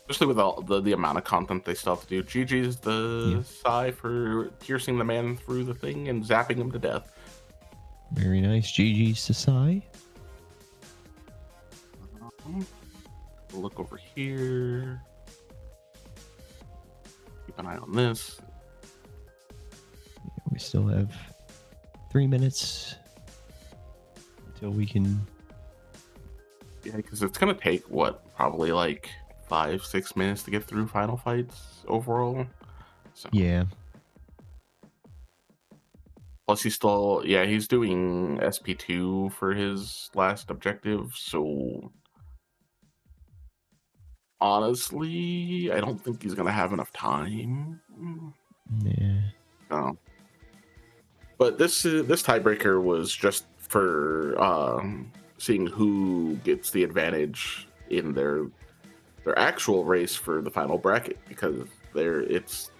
[SPEAKER 2] Especially with all the amount of content they still have to do. GG's
[SPEAKER 1] yeah,
[SPEAKER 2] the Psy for piercing the man through the thing and zapping him to death.
[SPEAKER 1] very nice. GG's Sasai.
[SPEAKER 2] Look over here. Keep an eye on this.
[SPEAKER 1] We still have 3 minutes until we can.
[SPEAKER 2] Yeah, because it's gonna take what, probably like 5-6 minutes to get through final fights overall. So
[SPEAKER 1] Yeah.
[SPEAKER 2] plus he's still, yeah, he's doing SP2 for his last objective. So honestly, I don't think he's gonna have enough time.
[SPEAKER 1] Yeah.
[SPEAKER 2] No. But this tiebreaker was just for seeing who gets the advantage in their actual race for the final bracket, because it's,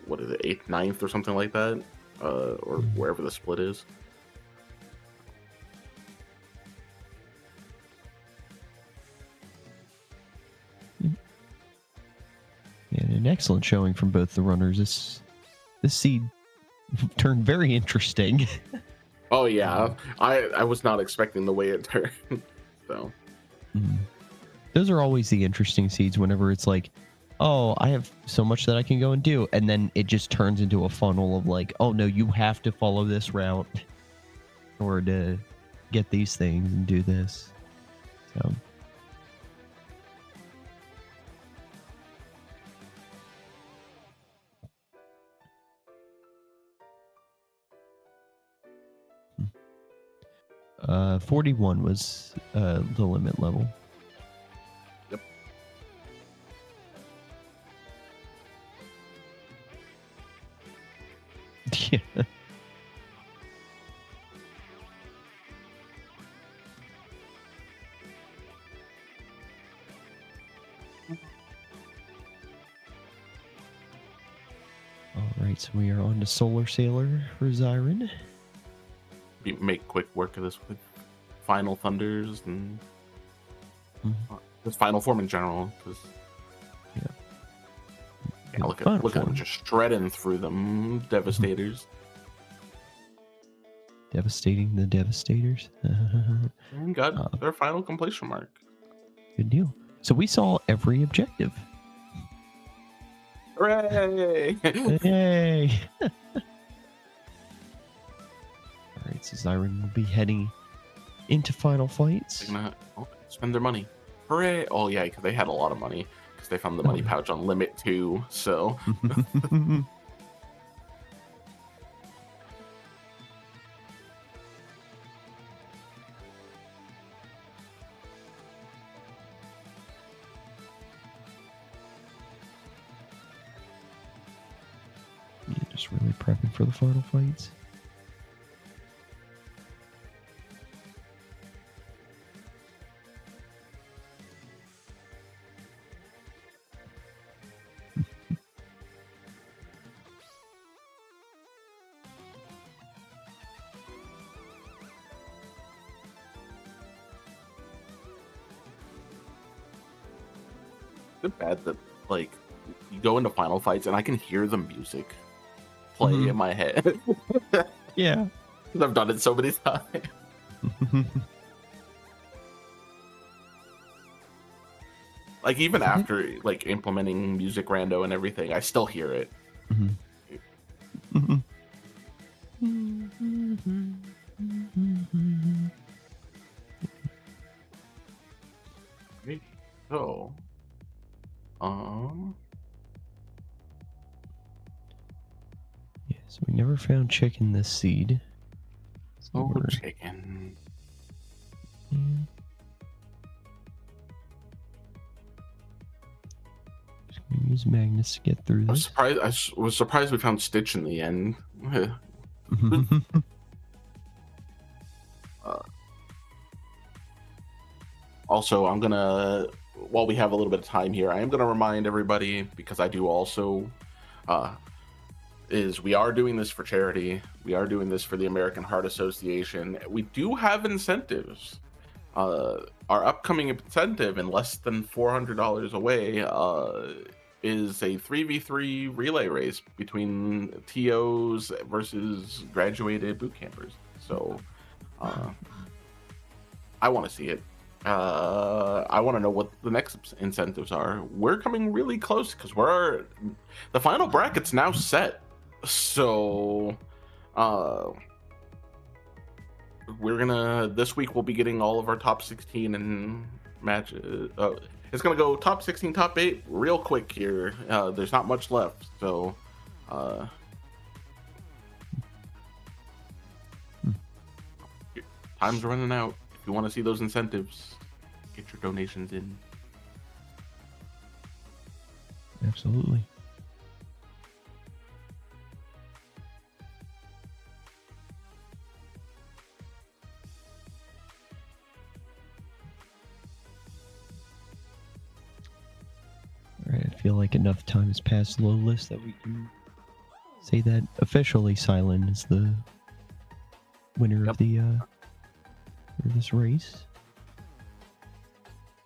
[SPEAKER 2] what is it, 8th, 9th or something like that, or wherever the split is.
[SPEAKER 1] And an excellent showing from both the runners. This seed turned very interesting.
[SPEAKER 2] Oh yeah, I was not expecting the way it turned. So
[SPEAKER 1] Those are always the interesting seeds whenever it's like, oh, I have so much that I can go and do, and then it just turns into a funnel of like, oh no, you have to follow this route in order to get these things and do this. So hmm. 41 was the limit level.
[SPEAKER 2] Yep.
[SPEAKER 1] Yeah. All right, so we are on to Solar Sailor for Zyron.
[SPEAKER 2] Make quick work of this with Final Thunders and just Final Form in general. Cause, yeah, look at him just shredding through them Devastators.
[SPEAKER 1] Devastating the Devastators.
[SPEAKER 2] And got their final completion mark.
[SPEAKER 1] Good deal. So we saw every objective.
[SPEAKER 2] Hooray!
[SPEAKER 1] Yay! All right, so Zyron will be heading into final fights.
[SPEAKER 2] They're gonna spend their money. Hooray! Oh yeah, because they had a lot of money because they found the money pouch on limit 2. So
[SPEAKER 1] yeah, just really prepping for the final fights.
[SPEAKER 2] it's bad that like you go into final fights and I can hear the music play in my head.
[SPEAKER 1] Yeah.
[SPEAKER 2] I've done it so many times. Like even after like implementing music rando and everything, I still hear it. So,
[SPEAKER 1] yeah, so we never found chicken this seed. So
[SPEAKER 2] chicken.
[SPEAKER 1] Yeah. Just gonna use Magnus to get through this.
[SPEAKER 2] I was surprised we found Stitch in the end. Also, I'm gonna, while we have a little bit of time here, I am gonna remind everybody, because I do also, uh, is we are doing this for charity. We are doing this for the American Heart Association. We do have incentives. Our upcoming incentive, in less than $400 away, is a 3v3 relay race between TOs versus graduated boot campers. So I want to see it. I want to know what the next incentives are. We're coming really close because the final bracket's now set. So we're gonna, this week we'll be getting all of our top 16 and matches. It's gonna go top 16, top 8 real quick here. There's not much left, so time's running out. If you want to see those incentives, get your donations in.
[SPEAKER 1] Absolutely. All right, I feel like enough time has passed low list that we can say that officially Silent is the winner of the of this race.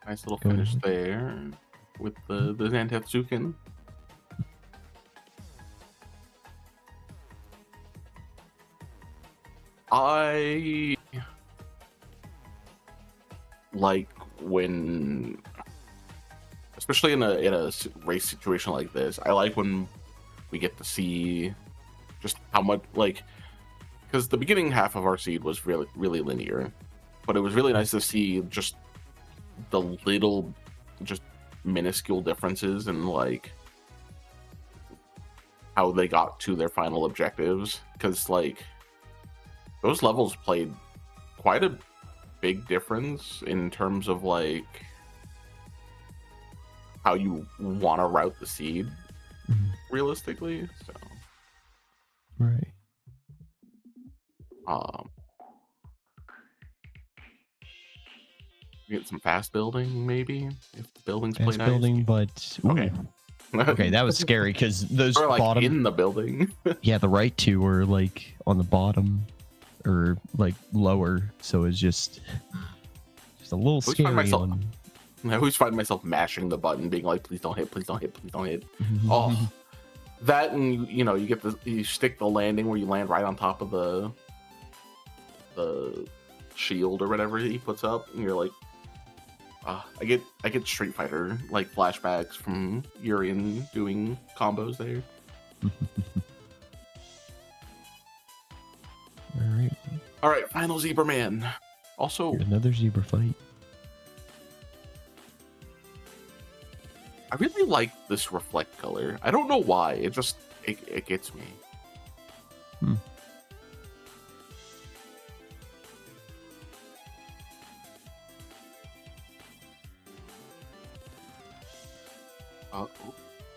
[SPEAKER 2] Nice little finish there with the Zantetsuken. I like when, especially in a race situation like this, I like when we get to see just how much, like, because the beginning half of our seed was really linear, but it was really nice to see just the little, just minuscule differences in like how they got to their final objectives, because like those levels played quite a big difference in terms of like how you want to route the seed realistically. So
[SPEAKER 1] right.
[SPEAKER 2] Get some fast building maybe if the buildings
[SPEAKER 1] Fast
[SPEAKER 2] play
[SPEAKER 1] building,
[SPEAKER 2] nice.
[SPEAKER 1] but
[SPEAKER 2] Okay.
[SPEAKER 1] Okay, that was scary because those
[SPEAKER 2] or like
[SPEAKER 1] bottom
[SPEAKER 2] in the building.
[SPEAKER 1] yeah, the right two were like on the bottom or like lower, so it's just a little scary.
[SPEAKER 2] I always find myself mashing the button, being like, please don't hit, please don't hit, please don't hit. Oh, that, and you know, you stick the landing where you land right on top of the shield or whatever he puts up, and you're like, I get Street Fighter like flashbacks from Urian doing combos there. All right, final Zebra Man. Also,
[SPEAKER 1] another zebra fight.
[SPEAKER 2] I really like this reflect color. I don't know why. It just it gets me.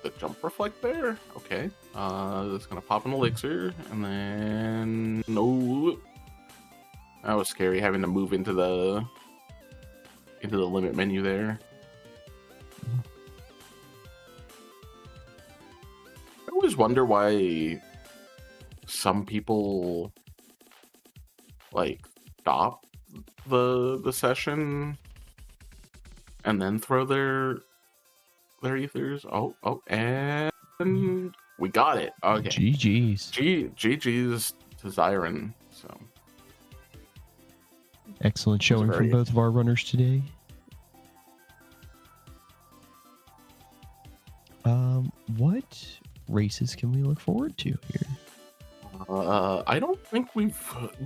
[SPEAKER 2] The jump reflect there. Okay. That's gonna pop an elixir, and then no. That was scary having to move into the limit menu there. I always wonder why some people like stop the session and then throw their ethers. Oh, and we got it. Okay. GG's to Zyron. So
[SPEAKER 1] excellent showing from both of our runners today. What races can we look forward to here?
[SPEAKER 2] I don't think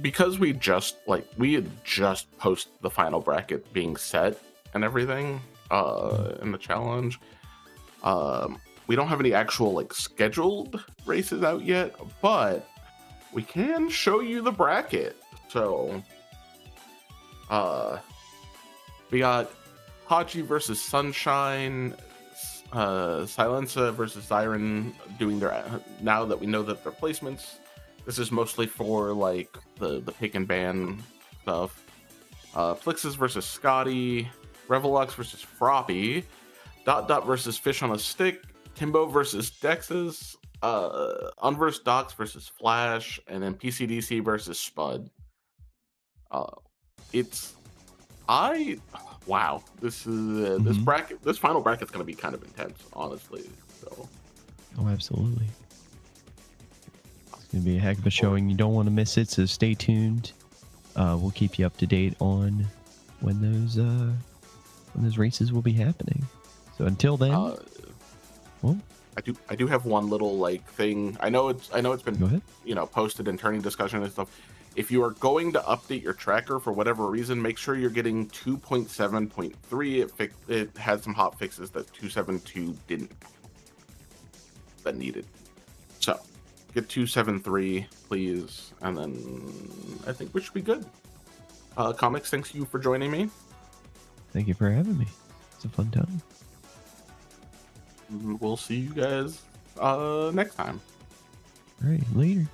[SPEAKER 2] because we had just posted the final bracket being set and everything in the challenge. We don't have any actual like scheduled races out yet, but we can show you the bracket. So we got Hachi versus Sunshine, Silenza versus Siren doing their, now that we know that their placements. This is mostly for like the pick and ban stuff. Plixus versus Scotty, Revelox versus Froppy, Dot Dot versus Fish on a Stick, Timbo versus Dexes, Unverse Docs versus Flash, and then PCDC versus Spud. Uh, it's I wow, this
[SPEAKER 1] Mhm.
[SPEAKER 2] bracket, this final bracket's gonna be kind of intense, honestly. So
[SPEAKER 1] Oh, absolutely. It's gonna be a heck of a
[SPEAKER 2] or-
[SPEAKER 1] showing. You don't want to miss it, so stay tuned. We'll keep you up to date on when those races will be happening. So until then,
[SPEAKER 2] uh,
[SPEAKER 1] well,
[SPEAKER 2] I do have one little like thing. I know it's
[SPEAKER 1] go
[SPEAKER 2] been,
[SPEAKER 1] ahead.
[SPEAKER 2] posted in turning discussion and stuff. If you are going to update your tracker for whatever reason, make sure you're getting 2.7.3. It had some hot fixes that 2.7.2 didn't, that needed. So get 2.7.3, please, and then I think we should be good. Comics, thanks you for joining me.
[SPEAKER 1] Thank you for having me. It's a fun time.
[SPEAKER 2] We'll see you guys next time.
[SPEAKER 1] All right, later.